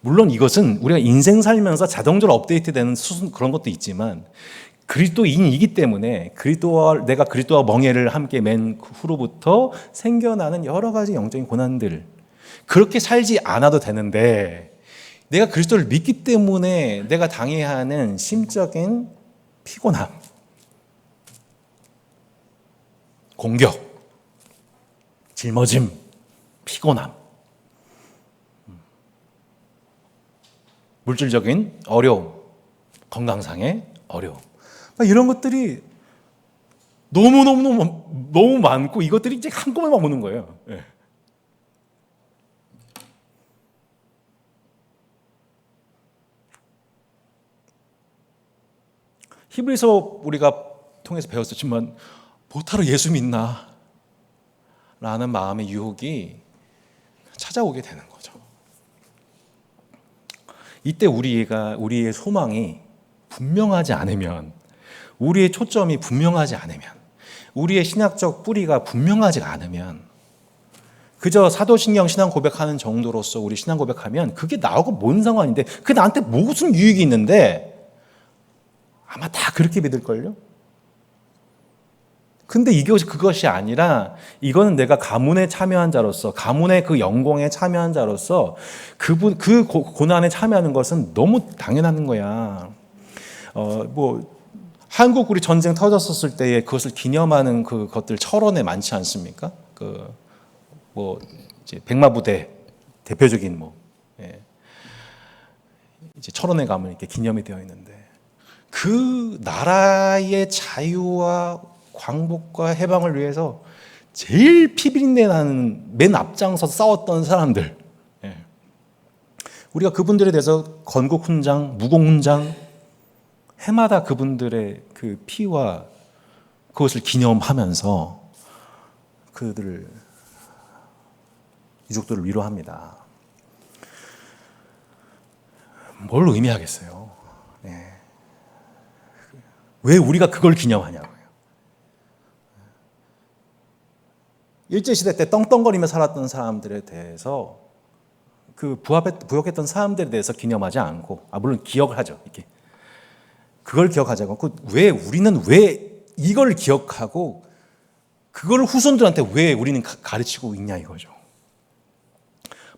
물론 이것은 우리가 인생 살면서 자동적으로 업데이트되는 수준 그런 것도 있지만, 그리스도인이기 때문에 내가 그리스도와 멍에를 함께 맨 후로부터 생겨나는 여러 가지 영적인 고난들, 그렇게 살지 않아도 되는데 내가 그리스도를 믿기 때문에 내가 당해야 하는 심적인 피곤함, 공격, 짊어짐, 피곤함, 물질적인 어려움, 건강상의 어려움, 이런 것들이 너무 많고 이것들이 이제 한꺼번에 막 오는 거예요. 예. 히브리서 우리가 통해서 배웠었지만 못하러 예수 믿나? 라는 마음의 유혹이 찾아오게 되는 거죠. 이때 우리의 소망이 분명하지 않으면, 우리의 초점이 분명하지 않으면, 우리의 신학적 뿌리가 분명하지 않으면, 그저 사도신경 신앙 고백하는 정도로서 우리 신앙 고백하면 그게 나하고 뭔 상관인데, 그게 나한테 무슨 유익이 있는데, 아마 다 그렇게 믿을걸요? 근데 그것이 아니라, 이거는 내가 가문에 참여한 자로서, 가문의 그 영광에 참여한 자로서 그 고난에 참여하는 것은 너무 당연한 거야. 한국 우리 전쟁 터졌었을 때에 그것을 기념하는 그것들 철원에 많지 않습니까? 이제 백마부대 대표적인 예. 이제 철원에 가면 이렇게 기념이 되어 있는데, 그 나라의 자유와 광복과 해방을 위해서 제일 피비린내 나는 맨 앞장서 싸웠던 사람들, 예. 우리가 그분들에 대해서 건국훈장, 무공훈장, 해마다 그분들의 그 피와 그것을 기념하면서 유족들을 위로합니다. 뭘 의미하겠어요? 예. 왜 우리가 그걸 기념하냐고요. 일제시대 때 떵떵거리며 살았던 사람들에 대해서, 부역했던 사람들에 대해서 기념하지 않고, 물론 기억을 하죠. 이렇게. 그걸 기억하지 않고, 우리는 왜 이걸 기억하고, 그걸 후손들한테 왜 우리는 가르치고 있냐 이거죠.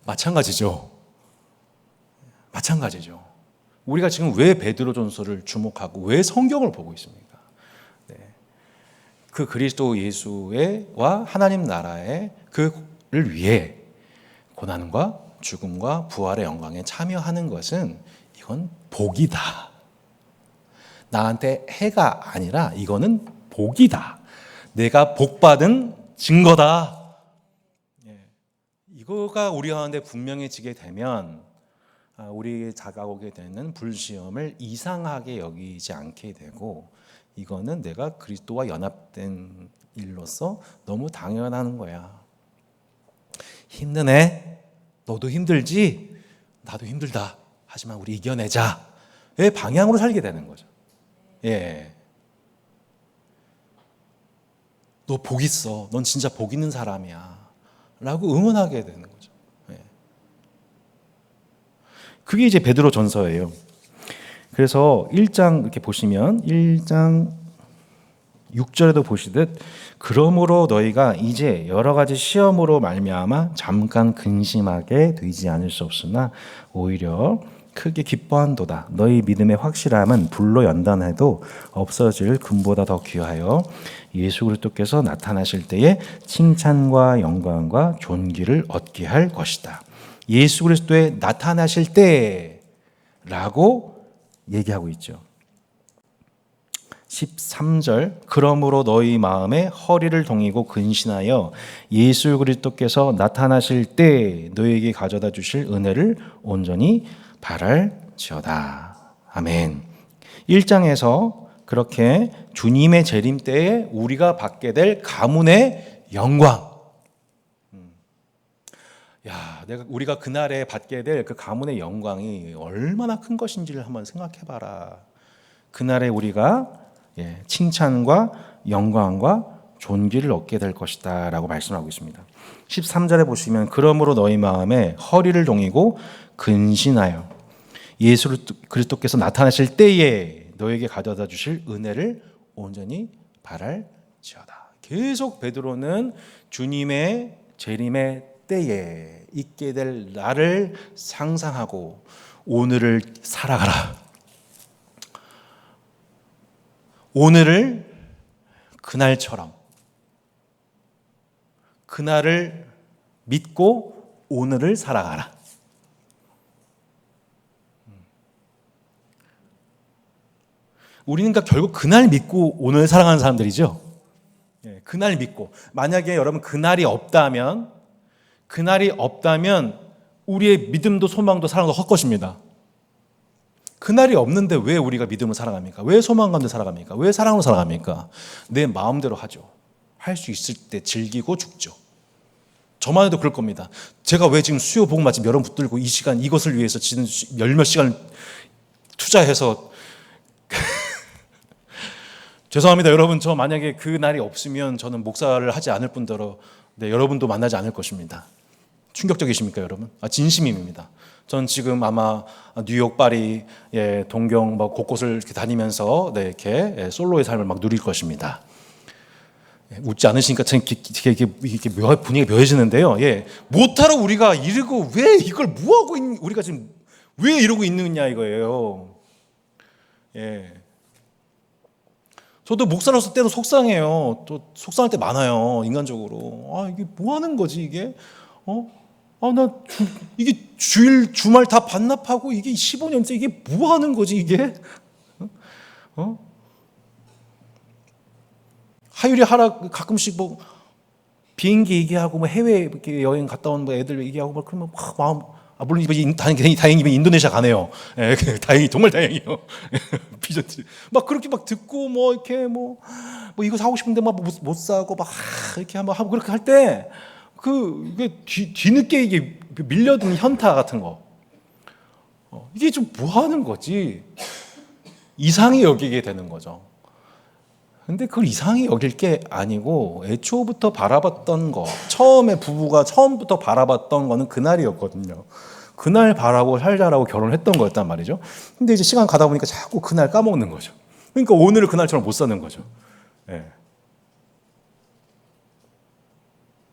마찬가지죠. 우리가 지금 왜 베드로전서를 주목하고 왜 성경을 보고 있습니까? 네. 그 그리스도 예수와 하나님 나라의 그를 위해 고난과 죽음과 부활의 영광에 참여하는 것은, 이건 복이다. 나한테 해가 아니라 이거는 복이다. 내가 복받은 증거다. 이거가 우리 가운데 분명해지게 되면 우리 다가오게 되는 불시험을 이상하게 여기지 않게 되고, 이거는 내가 그리스도와 연합된 일로서 너무 당연한 거야. 힘드네? 너도 힘들지? 나도 힘들다. 하지만 우리 이겨내자. 의 방향으로 살게 되는 거죠. 예. 너 복 있어. 넌 진짜 복 있는 사람이야. 라고 응원하게 되는 거죠. 예. 그게 이제 베드로 전서예요. 그래서 1장 이렇게 보시면 1장 6절에도 보시듯, 그러므로 너희가 이제 여러 가지 시험으로 말미암아 잠깐 근심하게 되지 않을 수 없으나 오히려 크게 기뻐한도다. 너희 믿음의 확실함은 불로 연단해도 없어질 금보다 더 귀하여 예수 그리스도께서 나타나실 때에 칭찬과 영광과 존귀를 얻게 할 것이다. 예수 그리스도의 나타나실 때라고 얘기하고 있죠. 13절, 그러므로 너희 마음에 허리를 동이고 근신하여 예수 그리스도께서 나타나실 때 너희에게 가져다 주실 은혜를 온전히 바랄지어다. 아멘. 1장에서 그렇게 주님의 재림 때에 우리가 받게 될 가문의 영광, 우리가 그날에 받게 될 그 가문의 영광이 얼마나 큰 것인지를 한번 생각해 봐라. 그날에 우리가 칭찬과 영광과 존귀를 얻게 될 것이다 라고 말씀하고 있습니다. 13절에 보시면, 그러므로 너희 마음에 허리를 동이고 근신하여 예수 그리스도께서 나타나실 때에 너에게 가져다 주실 은혜를 온전히 바랄지어다. 계속 베드로는 주님의 재림의 때에 있게 될 날을 상상하고 오늘을 살아가라. 오늘을 그날처럼, 그날을 믿고 오늘을 살아가라. 우리는 그러니까 결국 그날 믿고 오늘 살아가는 사람들이죠. 그날 믿고, 만약에 여러분 그날이 없다면 우리의 믿음도 소망도 사랑도 헛것입니다. 그날이 없는데 왜 우리가 믿음을 살아갑니까? 왜 소망 가운데 살아갑니까? 왜 사랑으로 살아갑니까? 내 마음대로 하죠. 할 수 있을 때 즐기고 죽죠. 저만 해도 그럴 겁니다. 제가 왜 지금 수요 복음 마침 여러분 붙들고 이 시간 이것을 위해서 지금 열몇 시간 투자해서 죄송합니다. 여러분, 저 만약에 그 날이 없으면 저는 목사를 하지 않을 뿐더러 여러분도 만나지 않을 것입니다. 충격적이십니까, 여러분? 진심입니다. 전 지금 아마 뉴욕, 파리, 동경 곳곳을 이렇게 다니면서 이렇게 솔로의 삶을 막 누릴 것입니다. 웃지 않으시니까 참 이렇게 분위기가 묘해지는데요. 못하러 우리가 이러고 왜 이걸 뭐하고 우리가 지금 왜 이러고 있느냐 이거예요. 저도 목사로서 때로 속상해요. 또 속상할 때 많아요. 인간적으로. 이게 뭐 하는 거지 이게? 이게 주말 다 반납하고 이게 15년째 이게 뭐 하는 거지 이게? 하율이 하락 가끔씩 비행기 얘기하고 해외 여행 갔다 온 애들 얘기하고 그러면 마음, 물론 다행히 인도네시아 가네요. 다행히 정말 다행이에요. 비전트 그렇게 듣고 이렇게 이거 사고 싶은데 못 사고 이렇게 한번 하고 그렇게 할 때 이게 뒤늦게 이게 밀려든 현타 같은 거, 이게 좀 뭐 하는 거지? 이상히 여기게 되는 거죠. 근데 그걸 이상히 여길 게 아니고 애초부터 바라봤던 거, 부부가 처음부터 바라봤던 거는 그날이었거든요. 그날 바라고 살자라고 결혼했던 거였단 말이죠. 근데 이제 시간 가다 보니까 자꾸 그날 까먹는 거죠. 그러니까 오늘을 그날처럼 못 사는 거죠.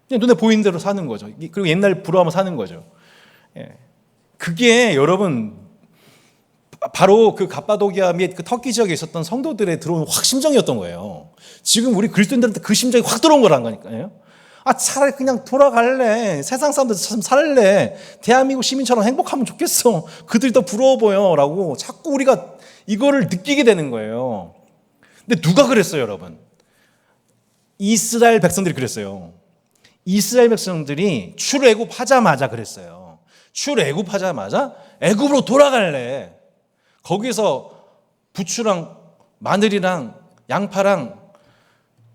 그냥 눈에 보이는 대로 사는 거죠. 그리고 옛날 부러워하면 사는 거죠. 그게 여러분 바로 그 갑바도기아 및 그 터키 지역에 있었던 성도들의 들어온 확심정이었던 거예요. 지금 우리 그리스도인들한테 그 심정이 확 들어온 거란 거니까요. 차라리 그냥 돌아갈래. 세상 사람들처럼 살래. 대한민국 시민처럼 행복하면 좋겠어. 그들이 더 부러워 보여라고 자꾸 우리가 이거를 느끼게 되는 거예요. 근데 누가 그랬어요, 여러분? 이스라엘 백성들이 그랬어요. 이스라엘 백성들이 출애굽하자마자 그랬어요. 출애굽하자마자 애굽으로 돌아갈래. 거기서 부추랑 마늘이랑 양파랑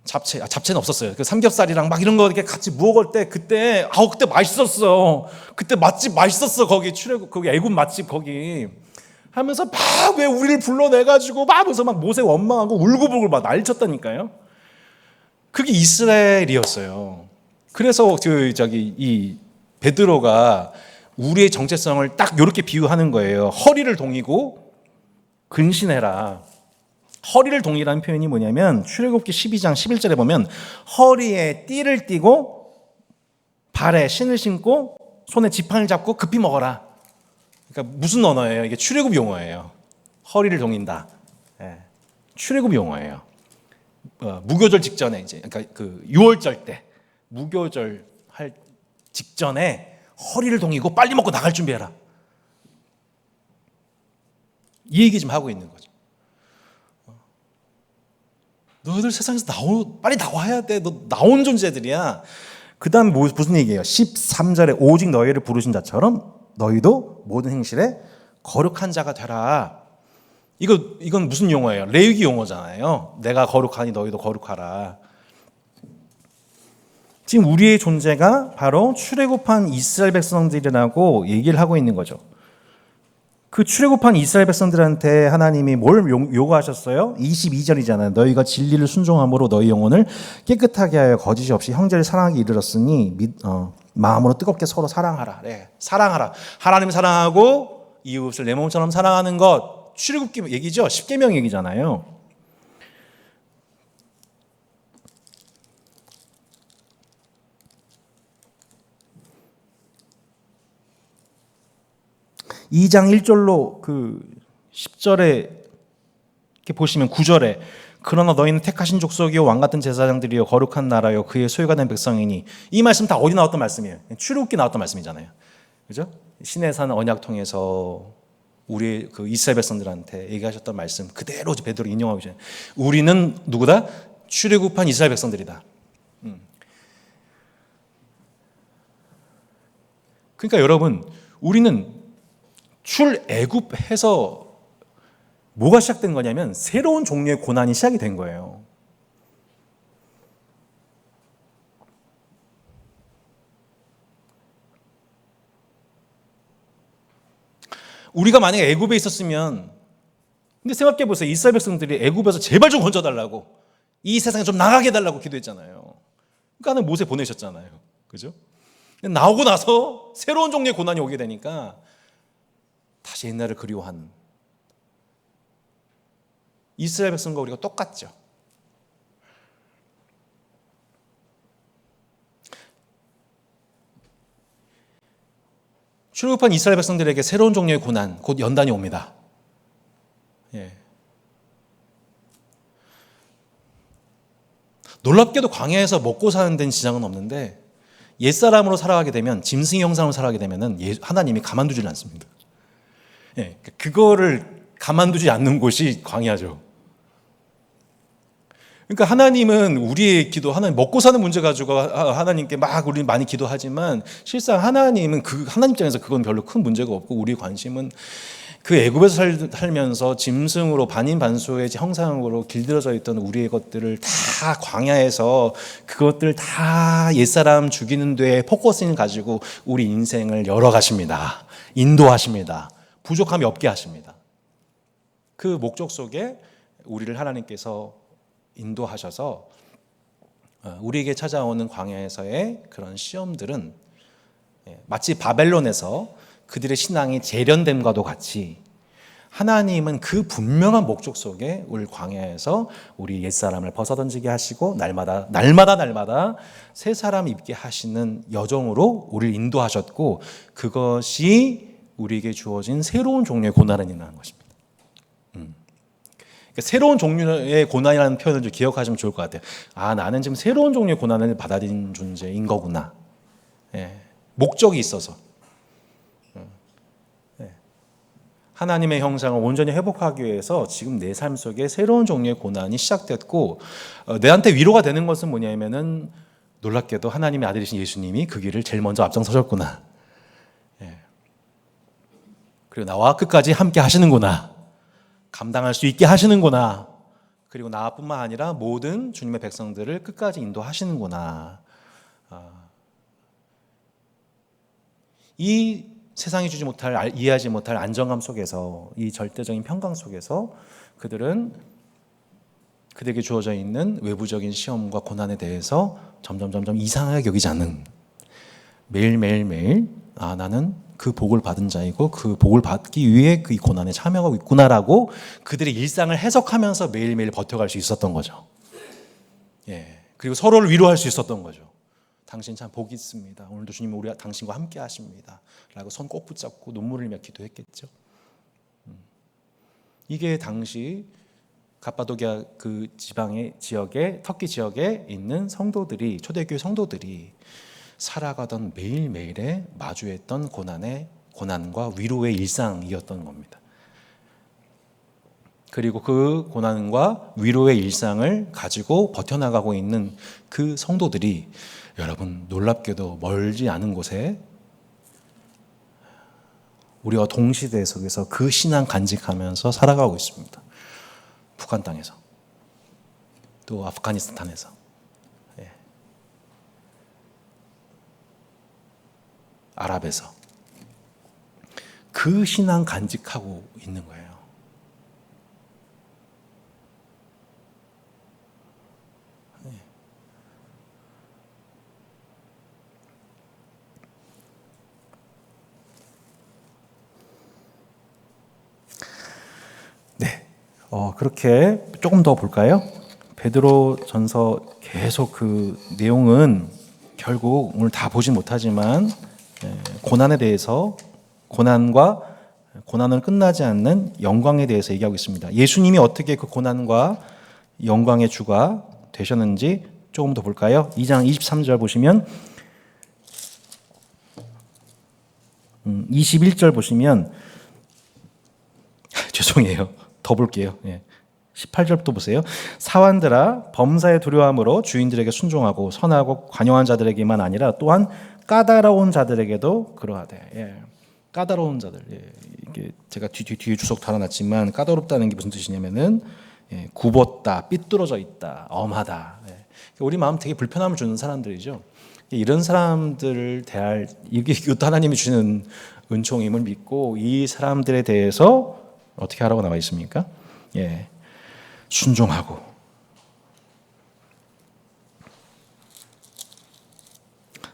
잡채는 없었어요. 그 삼겹살이랑 막 이런 거 이렇게 같이 구워 먹을 때 그때 맛있었어. 그때 맛집 맛있었어. 거기 거기 애굽 맛집 거기 하면서 막 왜 우리를 불러내가지고 막 하면서 막 모세 원망하고 울고불고 막 난리쳤다니까요. 그게 이스라엘이었어요. 그래서 이 베드로가 우리의 정체성을 딱 이렇게 비유하는 거예요. 허리를 동이고 근신해라. 허리를 동이라는 표현이 뭐냐면 출애굽기 12장 11절에 보면 허리에 띠를 띠고 발에 신을 신고 손에 지팡이를 잡고 급히 먹어라. 그러니까 무슨 언어예요? 이게 출애굽 용어예요. 허리를 동인다. 예. 출애굽 용어예요. 무교절 직전에 이제 그러니까 그 유월절 때 무교절 할 직전에 허리를 동이고 빨리 먹고 나갈 준비해라. 이 얘기 좀 하고 있는 거죠. 너희들 세상에서 빨리 나와야 돼. 너 나온 존재들이야. 그 다음 무슨 얘기예요? 13절에 오직 너희를 부르신 자처럼 너희도 모든 행실에 거룩한 자가 되라. 이건 무슨 용어예요? 레위기 용어잖아요. 내가 거룩하니 너희도 거룩하라. 지금 우리의 존재가 바로 출애굽한 이스라엘 백성들이라고 얘기를 하고 있는 거죠. 그 출애굽한 이스라엘 백성들한테 하나님이 뭘 요구하셨어요? 22절이잖아요. 너희가 진리를 순종함으로 너희 영혼을 깨끗하게 하여 거짓이 없이 형제를 사랑하기 이르렀으니 마음으로 뜨겁게 서로 사랑하라. 네, 사랑하라. 하나님을 사랑하고 이웃을 내 몸처럼 사랑하는 것. 출애굽기 얘기죠. 십계명 얘기잖아요. 이 장 1절로 그 10절에 이렇게 보시면 9절에 그러나 너희는 택하신 족속이요 왕같은 제사장들이요 거룩한 나라요 그의 소유가 된 백성이니 이 말씀 다 어디 나왔던 말씀이에요? 출애굽기 나왔던 말씀이잖아요. 그죠? 시내산 언약 통해서 우리 그 이스라엘 백성들한테 얘기하셨던 말씀 그대로 베드로 인용하고 있잖아요. 우리는 누구다? 출애굽한 이스라엘 백성들이다. 그러니까 여러분 우리는 출애굽해서 뭐가 시작된 거냐면 새로운 종류의 고난이 시작이 된 거예요. 우리가 만약에 애굽에 있었으면 근데 생각해 보세요. 이스라엘 백성들이 애굽에서 제발 좀 건져달라고 이 세상에 좀 나가게 해달라고 기도했잖아요. 그러니까 하나님 모세 보내셨잖아요. 그죠? 나오고 나서 새로운 종류의 고난이 오게 되니까 다시 옛날을 그리워하는 이스라엘 백성과 우리가 똑같죠. 출애굽한 이스라엘 백성들에게 새로운 종류의 고난, 곧 연단이 옵니다. 예. 놀랍게도 광야에서 먹고 사는 데는 지장은 없는데 옛사람으로 살아가게 되면 짐승의 형상으로 살아가게 되면 하나님이 가만두질 않습니다. 예, 그거를 가만두지 않는 곳이 광야죠. 그러니까 하나님은 우리의 기도, 하나님 먹고 사는 문제 가지고 하나님께 막 우리 많이 기도하지만 실상 하나님은 하나님 입장에서 그건 별로 큰 문제가 없고 우리 관심은 그 애굽에서 살면서 짐승으로 반인반수의 형상으로 길들여져 있던 우리의 것들을 다 광야에서 그것들 다 옛사람 죽이는 데에 포커스를 가지고 우리 인생을 열어가십니다. 인도하십니다. 부족함이 없게 하십니다. 그 목적 속에 우리를 하나님께서 인도하셔서 우리에게 찾아오는 광야에서의 그런 시험들은 마치 바벨론에서 그들의 신앙이 재련됨과도 같이 하나님은 그 분명한 목적 속에 우리 광야에서 우리 옛사람을 벗어던지게 하시고 날마다 새 사람 입게 하시는 여정으로 우리를 인도하셨고 그것이 우리에게 주어진 새로운 종류의 고난이라는 것입니다. 그러니까 새로운 종류의 고난이라는 표현을 좀 기억하시면 좋을 것 같아요. 나는 지금 새로운 종류의 고난을 받아들인 존재인 거구나. 예, 목적이 있어서. 하나님의 형상을 온전히 회복하기 위해서 지금 내 삶 속에 새로운 종류의 고난이 시작됐고 내한테 위로가 되는 것은 뭐냐면은 놀랍게도 하나님의 아들이신 예수님이 그 길을 제일 먼저 앞장서셨구나. 예. 그리고 나와 끝까지 함께 하시는구나. 감당할 수 있게 하시는구나. 그리고 나뿐만 아니라 모든 주님의 백성들을 끝까지 인도하시는구나. 이 세상이 주지 못할, 이해하지 못할 안정감 속에서, 이 절대적인 평강 속에서 그들은 그들에게 주어져 있는 외부적인 시험과 고난에 대해서 점점 이상하게 여기지 않는, 매일매일 나는 그 복을 받은 자이고 그 복을 받기 위해 그 고난에 참여하고 있구나라고 그들의 일상을 해석하면서 매일매일 버텨갈 수 있었던 거죠. 예. 그리고 서로를 위로할 수 있었던 거죠. 당신 참 복이 있습니다. 오늘도 주님이 우리 당신과 함께 하십니다. 라고 손 꼭 붙잡고 눈물을 흘리며 기도했겠죠. 이게 당시 갑바도기아 그 지역에, 터키 지역에 있는 성도들이, 초대교회 성도들이 살아가던 매일매일에 마주했던 고난과 위로의 일상이었던 겁니다. 그리고 그 고난과 위로의 일상을 가지고 버텨나가고 있는 그 성도들이 여러분 놀랍게도 멀지 않은 곳에 우리와 동시대 속에서 그 신앙 간직하면서 살아가고 있습니다. 북한 땅에서, 또 아프가니스탄에서. 예. 아랍에서 그 신앙 간직하고 있는 거예요. 네. 그렇게 조금 더 볼까요? 베드로 전서 계속 그 내용은 결국 오늘 다 보진 못하지만 고난에 대해서, 고난은 끝나지 않는 영광에 대해서 얘기하고 있습니다. 예수님이 어떻게 그 고난과 영광의 주가 되셨는지 조금 더 볼까요? 2장 23절 보시면, 21절 보시면, 죄송해요. 더 볼게요. 18절부터 보세요. 사환들아, 범사의 두려움으로 주인들에게 순종하고 선하고 관용한 자들에게만 아니라 또한 까다로운 자들에게도 그러하되. 까다로운 자들. 이게 제가 뒤에 주석 달아놨지만 까다롭다는 게 무슨 뜻이냐면은 굽었다, 삐뚤어져 있다, 엄하다. 우리 마음 되게 불편함을 주는 사람들이죠. 이런 사람들을 대할, 이게 이것도 하나님이 주시는 은총임을 믿고 이 사람들에 대해서 어떻게 하라고 나와 있습니까? 순종하고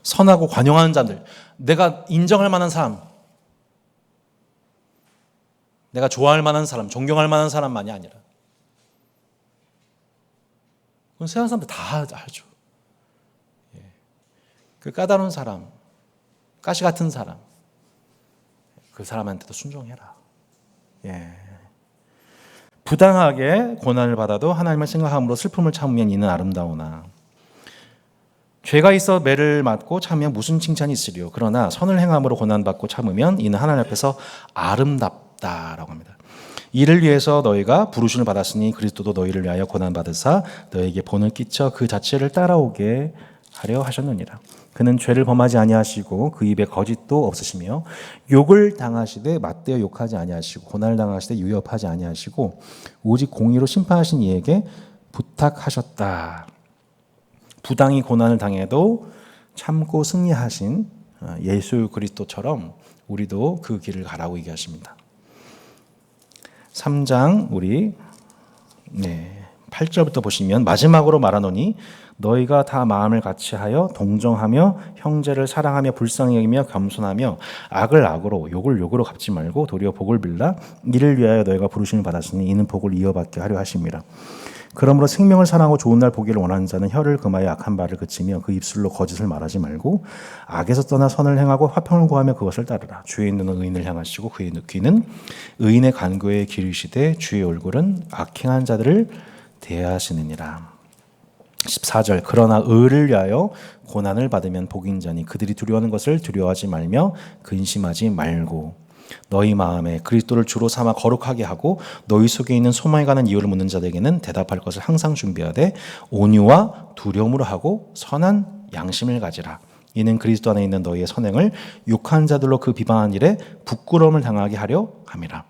선하고 관용하는 자들, 내가 인정할 만한 사람, 내가 좋아할 만한 사람, 존경할 만한 사람만이 아니라 그건 세상 사람들 다 하죠. 그 까다로운 사람, 가시 같은 사람, 그 사람한테도 순종해라. 부당하게 고난을 받아도 하나님을 생각함으로 슬픔을 참으면 이는 아름다우나 죄가 있어 매를 맞고 참으면 무슨 칭찬이 있으리요. 그러나 선을 행함으로 고난받고 참으면 이는 하나님 앞에서 아름답다라고 합니다. 이를 위해서 너희가 부르심을 받았으니 그리스도도 너희를 위하여 고난받으사 너희에게 본을 끼쳐 그 자체를 따라오게 하려 하셨느니라. 그는 죄를 범하지 아니하시고 그 입에 거짓도 없으시며 욕을 당하시되 맞대어 욕하지 아니하시고 고난을 당하시되 유협하지 아니하시고 오직 공의로 심판하신 이에게 부탁하셨다. 부당히 고난을 당해도 참고 승리하신 예수 그리스도처럼 우리도 그 길을 가라고 얘기하십니다. 3장 우리 8절부터 보시면 마지막으로 말하노니 너희가 다 마음을 같이하여 동정하며 형제를 사랑하며 불쌍히 여기며 겸손하며 악을 악으로 욕을 욕으로 갚지 말고 도리어 복을 빌라. 이를 위하여 너희가 부르심을 받았으니 이는 복을 이어받게 하려 하심이라. 그러므로 생명을 사랑하고 좋은 날 보기를 원하는 자는 혀를 금하여 악한 말을 그치며 그 입술로 거짓을 말하지 말고 악에서 떠나 선을 행하고 화평을 구하며 그것을 따르라. 주의 눈은 의인을 향하시고 그의 귀는 의인의 간구에 기르시되 주의 얼굴은 악행한 자들을 대하시느니라. 14절 그러나 의를 위하여 고난을 받으면 복인 자니 그들이 두려워하는 것을 두려워하지 말며 근심하지 말고 너희 마음에 그리스도를 주로 삼아 거룩하게 하고 너희 속에 있는 소망에 관한 이유를 묻는 자들에게는 대답할 것을 항상 준비하되 온유와 두려움으로 하고 선한 양심을 가지라. 이는 그리스도 안에 있는 너희의 선행을 욕한 자들로 그 비방한 일에 부끄러움을 당하게 하려 함이라.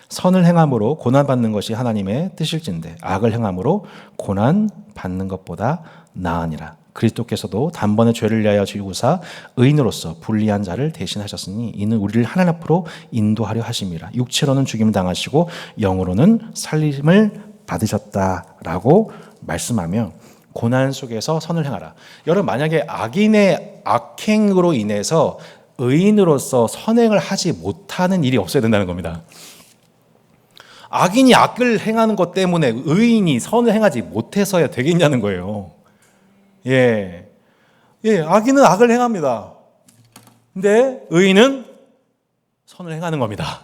선을 행함으로 고난받는 것이 하나님의 뜻일진데 악을 행함으로 고난받는 것보다 나으니라. 그리스도께서도 단번에 죄를 위하여 지우사 의인으로서 불리한 자를 대신하셨으니 이는 우리를 하나님 앞으로 인도하려 하심이라. 육체로는 죽임을 당하시고 영으로는 살림을 받으셨다라고 말씀하며 고난 속에서 선을 행하라. 여러분, 만약에 악인의 악행으로 인해서 의인으로서 선행을 하지 못하는 일이 없어야 된다는 겁니다. 악인이 악을 행하는 것 때문에 의인이 선을 행하지 못해서야 되겠냐는 거예요. 예, 악인은 악을 행합니다. 근데 의인은 선을 행하는 겁니다.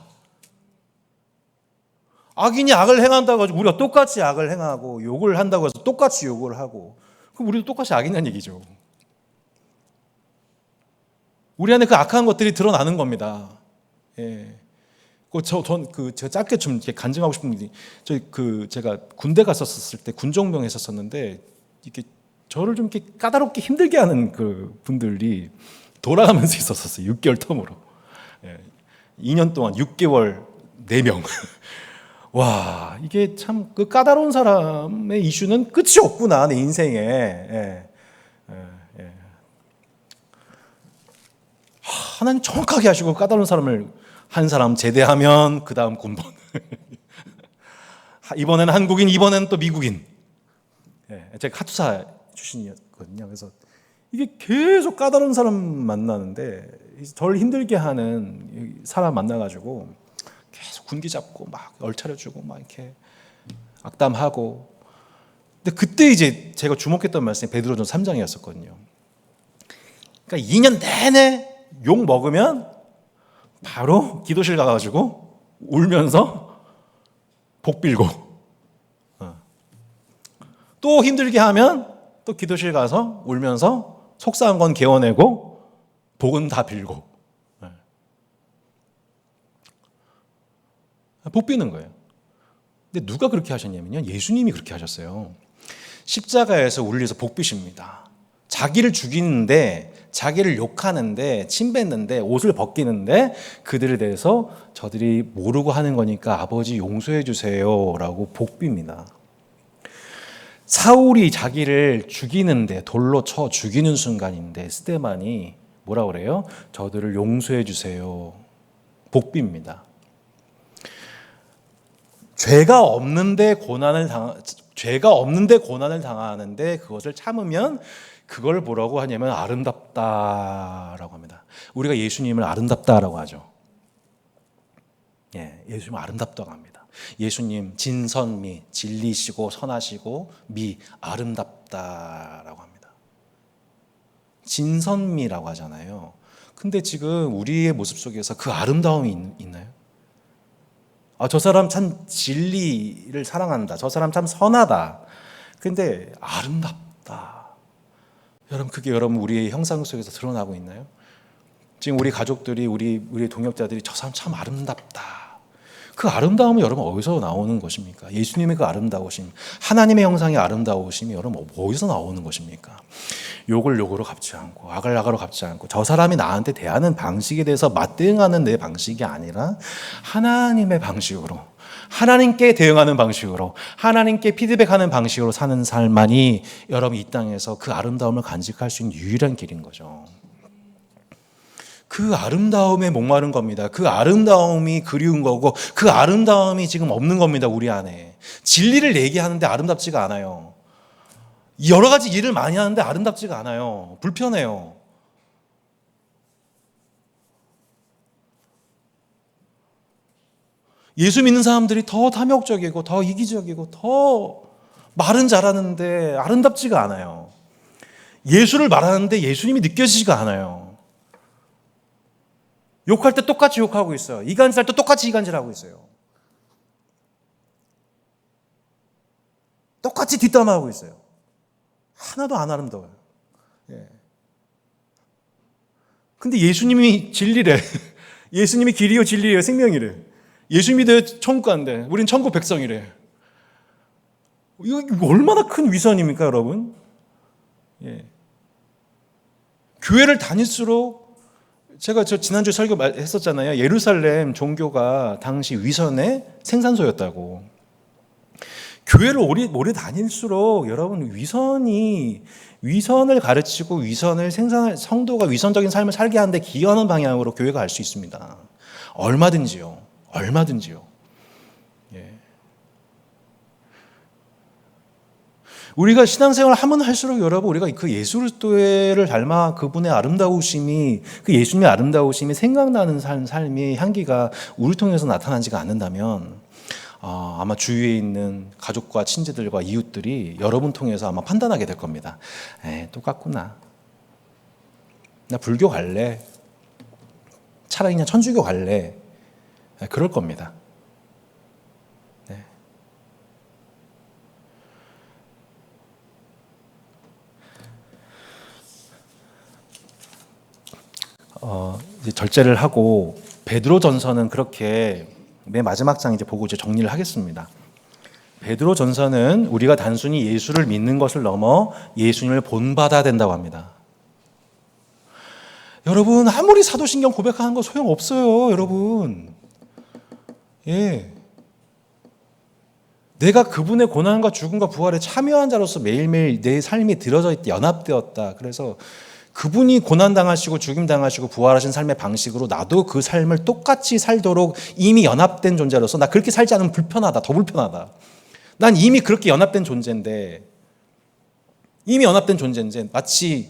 악인이 악을 행한다고 해서 우리가 똑같이 악을 행하고 욕을 한다고 해서 똑같이 욕을 하고, 그럼 우리도 똑같이 악인이라는 얘기죠. 우리 안에 그 악한 것들이 드러나는 겁니다. 예. 제가 짧게 좀 이렇게 간증하고 싶은 게, 제가 군대 갔었을 때 군정병 했었었는데, 이렇게 저를 좀 이렇게 까다롭게 힘들게 하는 그 분들이 돌아가면서 있었었어요. 6개월 텀으로. 2년 동안 6개월 4명. 와, 이게 참 그 까다로운 사람의 이슈는 끝이 없구나, 내 인생에. 하나님 정확하게 하시고 까다로운 사람을 한 사람 제대하면 그 다음 군번. 이번에는 한국인, 이번에는 또 미국인. 제가 카투사 출신이었거든요. 그래서 이게 계속 까다로운 사람 만나는데 저를 힘들게 하는 사람 만나가지고 계속 군기 잡고 막 얼차려주고 막 이렇게 악담하고. 근데 그때 이제 제가 주목했던 말씀이 베드로전서 3장이었었거든요. 그러니까 2년 내내 욕 먹으면 바로 기도실 가가지고 울면서 복 빌고, 또 힘들게 하면 또 기도실 가서 울면서 속상한 건 개워내고 복은 다 빌고, 복 비는 거예요. 근데 누가 그렇게 하셨냐면요, 예수님이 그렇게 하셨어요. 십자가에서 울려서 복 비십니다. 자기를 죽이는데, 자기를 욕하는데, 침뱉는데, 옷을 벗기는데 그들에 대해서 저들이 모르고 하는 거니까 아버지 용서해 주세요 라고 복 빕니다. 사울이 자기를 죽이는데, 돌로 쳐 죽이는 순간인데 스데반이 뭐라 그래요? 저들을 용서해 주세요, 복 빕니다. 죄가 없는데 고난을 당하는데 그것을 참으면 그걸 뭐라고 하냐면 아름답다라고 합니다. 우리가 예수님을 아름답다라고 하죠. 예수님을 아름답다고 합니다. 예수님 진선미, 진리시고 선하시고 미, 아름답다라고 합니다. 진선미라고 하잖아요. 근데 지금 우리의 모습 속에서 그 아름다움이 있나요? 저 사람 참 진리를 사랑한다, 저 사람 참 선하다, 근데 아름답다. 여러분, 그게 여러분 우리의 형상 속에서 드러나고 있나요? 지금 우리 가족들이, 우리 동역자들이 저 사람 참 아름답다. 그 아름다움이 여러분 어디서 나오는 것입니까? 예수님의 그 아름다우심, 하나님의 형상의 아름다우심이 여러분 어디서 나오는 것입니까? 욕을 욕으로 갚지 않고, 악을 악으로 갚지 않고, 저 사람이 나한테 대하는 방식에 대해서 맞대응하는 내 방식이 아니라 하나님의 방식으로, 하나님께 대응하는 방식으로, 하나님께 피드백하는 방식으로 사는 삶만이 여러분 이 땅에서 그 아름다움을 간직할 수 있는 유일한 길인 거죠. 그 아름다움에 목마른 겁니다. 그 아름다움이 그리운 거고, 그 아름다움이 지금 없는 겁니다, 우리 안에. 진리를 얘기하는데 아름답지가 않아요. 여러 가지 일을 많이 하는데 아름답지가 않아요. 불편해요. 예수 믿는 사람들이 더 탐욕적이고 더 이기적이고 더 말은 잘하는데 아름답지가 않아요. 예수를 말하는데 예수님이 느껴지지가 않아요. 욕할 때 똑같이 욕하고 있어요. 이간질할 때 똑같이 이간질하고 있어요. 똑같이 뒷담화하고 있어요. 하나도 안 아름다워요. 근데 예수님이 진리래. 예수님이 길이요 진리요 생명이래. 예수 믿어야 천국 간대. 우린 천국 백성이래. 이거 얼마나 큰 위선입니까, 여러분? 예. 교회를 다닐수록 제가 지난주에 설교했었잖아요. 예루살렘 종교가 당시 위선의 생산소였다고. 교회를 오래 다닐수록 여러분 위선을 가르치고 위선을 생산할 성도가 위선적인 삶을 살게 하는데 기여하는 방향으로 교회가 갈 수 있습니다. 얼마든지요. 예. 우리가 신앙생활을 하면 할수록 여러분 우리가 그 예수 그리스도를 닮아 그분의 아름다우심이 그 예수님의 아름다우심이 생각나는 삶의 향기가 우리 통해서 나타나지가 않는다면 아마 주위에 있는 가족과 친지들과 이웃들이 여러분 통해서 아마 판단하게 될 겁니다. 똑같구나. 나 불교 갈래. 차라리 그냥 천주교 갈래. 그럴 겁니다. 네. 이제 절제를 하고 베드로전서는 그렇게 맨 마지막 장 이제 보고 이제 정리를 하겠습니다. 베드로전서는 우리가 단순히 예수를 믿는 것을 넘어 예수님을 본받아야 된다고 합니다. 여러분 아무리 사도신경 고백하는 거 소용없어요, 여러분. 예. 내가 그분의 고난과 죽음과 부활에 참여한 자로서 매일매일 내 삶이 들어져 있다, 연합되었다. 그래서 그분이 고난당하시고 죽임당하시고 부활하신 삶의 방식으로 나도 그 삶을 똑같이 살도록 이미 연합된 존재로서 나 그렇게 살지 않으면 불편하다, 더 불편하다. 난 이미 그렇게 연합된 존재인데 마치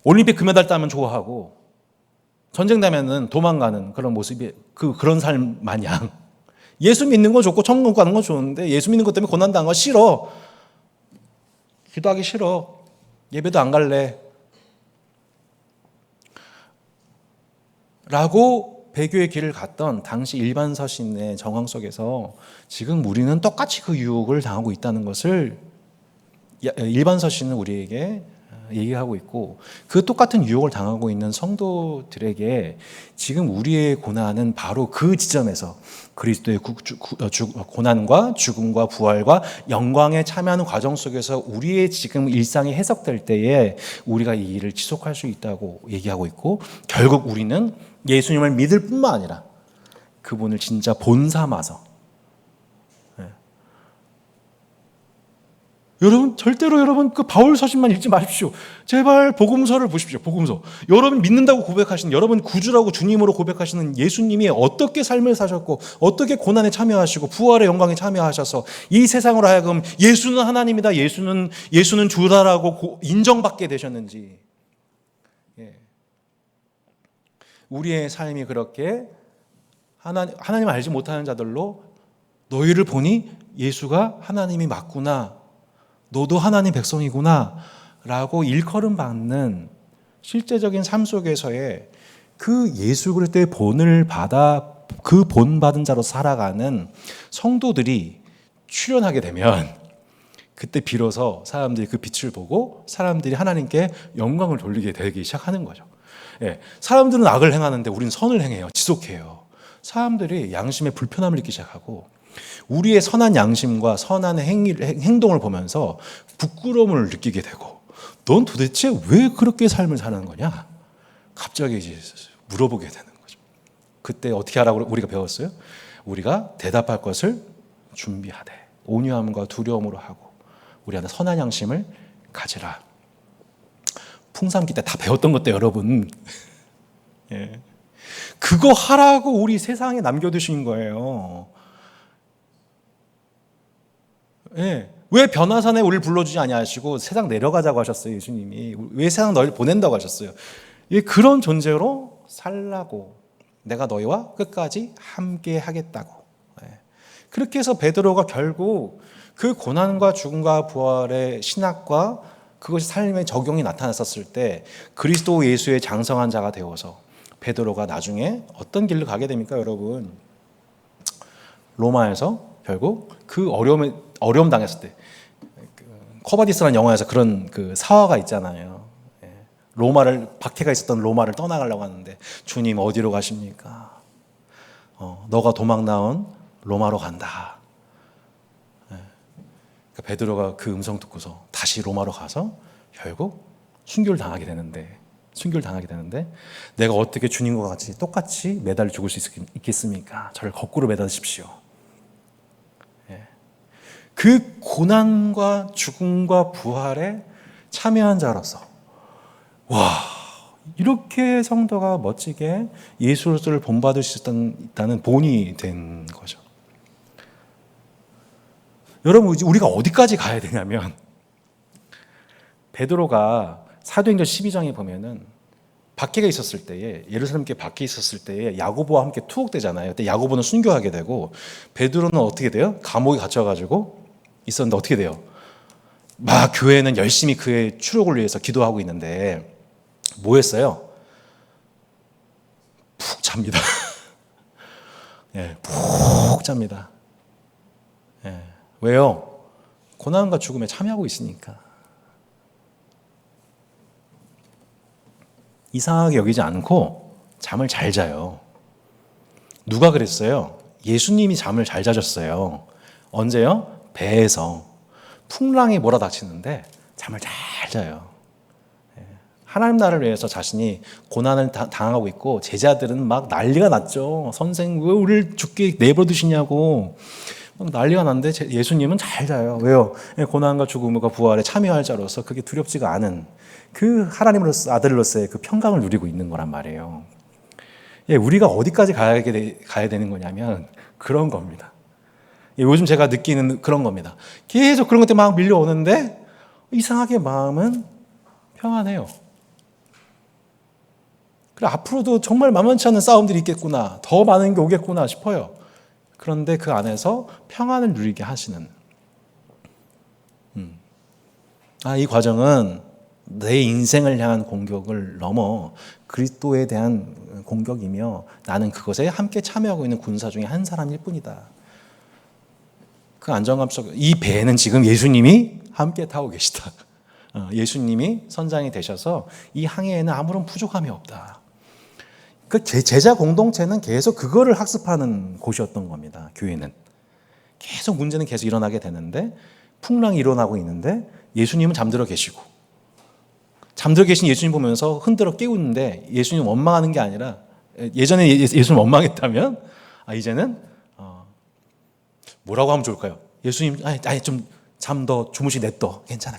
올림픽 금메달 따면 좋아하고 전쟁 나면은 도망가는 그런 모습이 그런 삶 마냥 예수 믿는 건 좋고 천국 가는 건 좋은데 예수 믿는 것 때문에 고난당한 거 싫어. 기도하기 싫어. 예배도 안 갈래. 라고 배교의 길을 갔던 당시 일반 서신의 정황 속에서 지금 우리는 똑같이 그 유혹을 당하고 있다는 것을 일반 서신은 우리에게 얘기하고 있고 그 똑같은 유혹을 당하고 있는 성도들에게 지금 우리의 고난은 바로 그 지점에서 그리스도의 고난과 죽음과 부활과 영광에 참여하는 과정 속에서 우리의 지금 일상이 해석될 때에 우리가 이 일을 지속할 수 있다고 얘기하고 있고 결국 우리는 예수님을 믿을 뿐만 아니라 그분을 진짜 본삼아서 여러분 그 바울 서신만 읽지 마십시오. 제발 복음서를 보십시오. 복음서. 여러분 믿는다고 고백하시는 여러분 구주라고 주님으로 고백하시는 예수님이 어떻게 삶을 사셨고 어떻게 고난에 참여하시고 부활의 영광에 참여하셔서 이 세상으로 하여금 예수는 하나님이다. 예수는 주다라고 인정받게 되셨는지. 우리의 삶이 그렇게 하나님 알지 못하는 자들로 너희를 보니 예수가 하나님이 맞구나. 너도 하나님 백성이구나 라고 일컬음 받는 실제적인 삶 속에서의 그 예수 그리스도의 본을 받아 그 본받은 자로 살아가는 성도들이 출현하게 되면 그때 비로소 사람들이 그 빛을 보고 사람들이 하나님께 영광을 돌리게 되기 시작하는 거죠. 사람들은 악을 행하는데 우리는 선을 행해요. 지속해요. 사람들이 양심에 불편함을 느끼기 시작하고 우리의 선한 양심과 선한 행동을 보면서 부끄러움을 느끼게 되고 넌 도대체 왜 그렇게 삶을 사는 거냐? 갑자기 이제 물어보게 되는 거죠. 그때 어떻게 하라고 우리가 배웠어요? 우리가 대답할 것을 준비하되 온유함과 두려움으로 하고 우리 안에 선한 양심을 가지라. 풍삼기 때 다 배웠던 것도 여러분 그거 하라고 우리 세상에 남겨두신 거예요. 왜 변화산에 우리를 불러주지 아니하시고 세상 내려가자고 하셨어요. 예수님이 왜 세상 너희를 보낸다고 하셨어요. 그런 존재로 살라고 내가 너희와 끝까지 함께 하겠다고. 그렇게 해서 베드로가 결국 그 고난과 죽음과 부활의 신학과 그것이 삶의 적용이 나타났었을 때 그리스도 예수의 장성한 자가 되어서 베드로가 나중에 어떤 길로 가게 됩니까, 여러분? 로마에서 결국 그 어려움 당했을 때 코바디스라는 영화에서 그런 그 사화가 있잖아요. 박해가 있었던 로마를 떠나가려고 하는데 주님 어디로 가십니까? 너가 도망 나온 로마로 간다. 그러니까 베드로가 그 음성 듣고서 다시 로마로 가서 결국 순교를 당하게 되는데 내가 어떻게 주님과 같이 똑같이 매달려 죽을 수 있겠습니까? 저를 거꾸로 매달으십시오. 그 고난과 죽음과 부활에 참여한 자로서 이렇게 성도가 멋지게 예수를 본받을 수 있다는 본이 된 거죠. 여러분, 우리가 어디까지 가야 되냐면 베드로가 사도행전 12장에 보면은 박해가 있었을 때에 예루살렘께 박해 있었을 때에 야고보와 함께 투옥되잖아요. 그때 야고보는 순교하게 되고 베드로는 어떻게 돼요? 감옥에 갇혀가지고 있었는데 어떻게 돼요? 막 교회는 열심히 그의 추록을 위해서 기도하고 있는데 뭐 했어요? 푹 잡니다. 푹 잡니다. 왜요? 고난과 죽음에 참여하고 있으니까. 이상하게 여기지 않고 잠을 잘 자요. 누가 그랬어요? 예수님이 잠을 잘 자셨어요. 언제요? 배에서 풍랑이 몰아닥치는데 잠을 잘 자요. 하나님 나라를 위해서 자신이 고난을 당하고 있고 제자들은 막 난리가 났죠. 선생 왜 우리를 죽게 내버려 두시냐고 막 난리가 났는데 예수님은 잘 자요. 왜요? 고난과 죽음과 부활에 참여할 자로서 그게 두렵지가 않은 그 하나님으로서 아들로서의 그 평강을 누리고 있는 거란 말이에요. 우리가 어디까지 가야 되는 거냐면 그런 겁니다. 요즘 제가 느끼는 그런 겁니다. 계속 그런 것들 막 밀려오는데 이상하게 마음은 평안해요. 그래, 앞으로도 정말 만만치 않은 싸움들이 있겠구나, 더 많은 게 오겠구나 싶어요. 그런데 그 안에서 평안을 누리게 하시는 이 과정은 내 인생을 향한 공격을 넘어 그리스도에 대한 공격이며 나는 그것에 함께 참여하고 있는 군사 중에 한 사람일 뿐이다. 그 안정감 속, 이 배에는 지금 예수님이 함께 타고 계시다. 예수님이 선장이 되셔서 이 항해에는 아무런 부족함이 없다. 그 제자 공동체는 계속 그거를 학습하는 곳이었던 겁니다. 교회는 계속 문제는 계속 일어나게 되는데 풍랑이 일어나고 있는데 예수님은 잠들어 계시고 잠들어 계신 예수님 보면서 흔들어 깨우는데 예수님 원망하는 게 아니라 예전에 예수님 원망했다면 이제는 뭐라고 하면 좋을까요? 예수님 좀 잠 더 주무시 냈더 괜찮아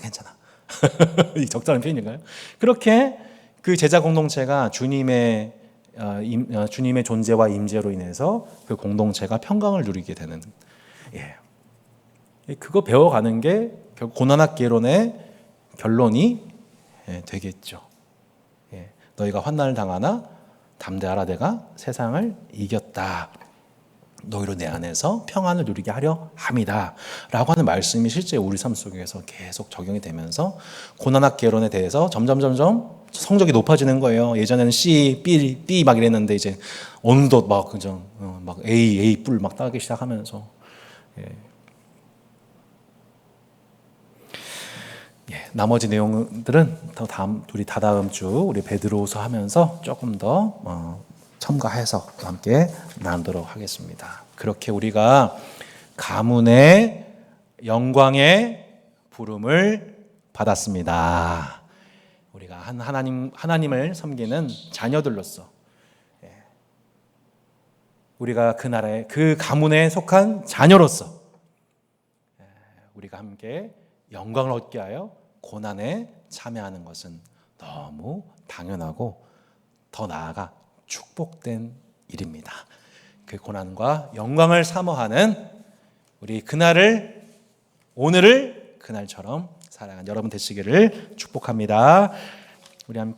적절한 표현인가요? 그렇게 그 제자 공동체가 주님의 존재와 임재로 인해서 그 공동체가 평강을 누리게 되는 그거 배워가는 게 결국 고난학개론의 결론이 되겠죠. 너희가 환난을 당하나 담대하라 내가 세상을 이겼다. 너희로 내 안에서 평안을 누리게 하려 함이다 라고 하는 말씀이 실제 우리 삶 속에서 계속 적용이 되면서 고난학개론에 대해서 점점 성적이 높아지는 거예요. 예전에는 C, B 막 이랬는데 이제 어느덧 막 A 뿔 막 따기 시작하면서 나머지 내용들은 우리 다다음 주 우리 베드로후서 하면서 조금 더 첨가해서 함께 나누도록 하겠습니다. 그렇게 우리가 가문의 영광의 부름을 받았습니다. 우리가 하나님을 섬기는 자녀들로서 우리가 그 나라의 그 가문에 속한 자녀로서 우리가 함께 영광을 얻게 하여 고난에 참여하는 것은 너무 당연하고 더 나아가 축복된 일입니다. 그 고난과 영광을 사모하는 우리 오늘을 그날처럼 살아가는 여러분 되시기를 축복합니다. 우리 함께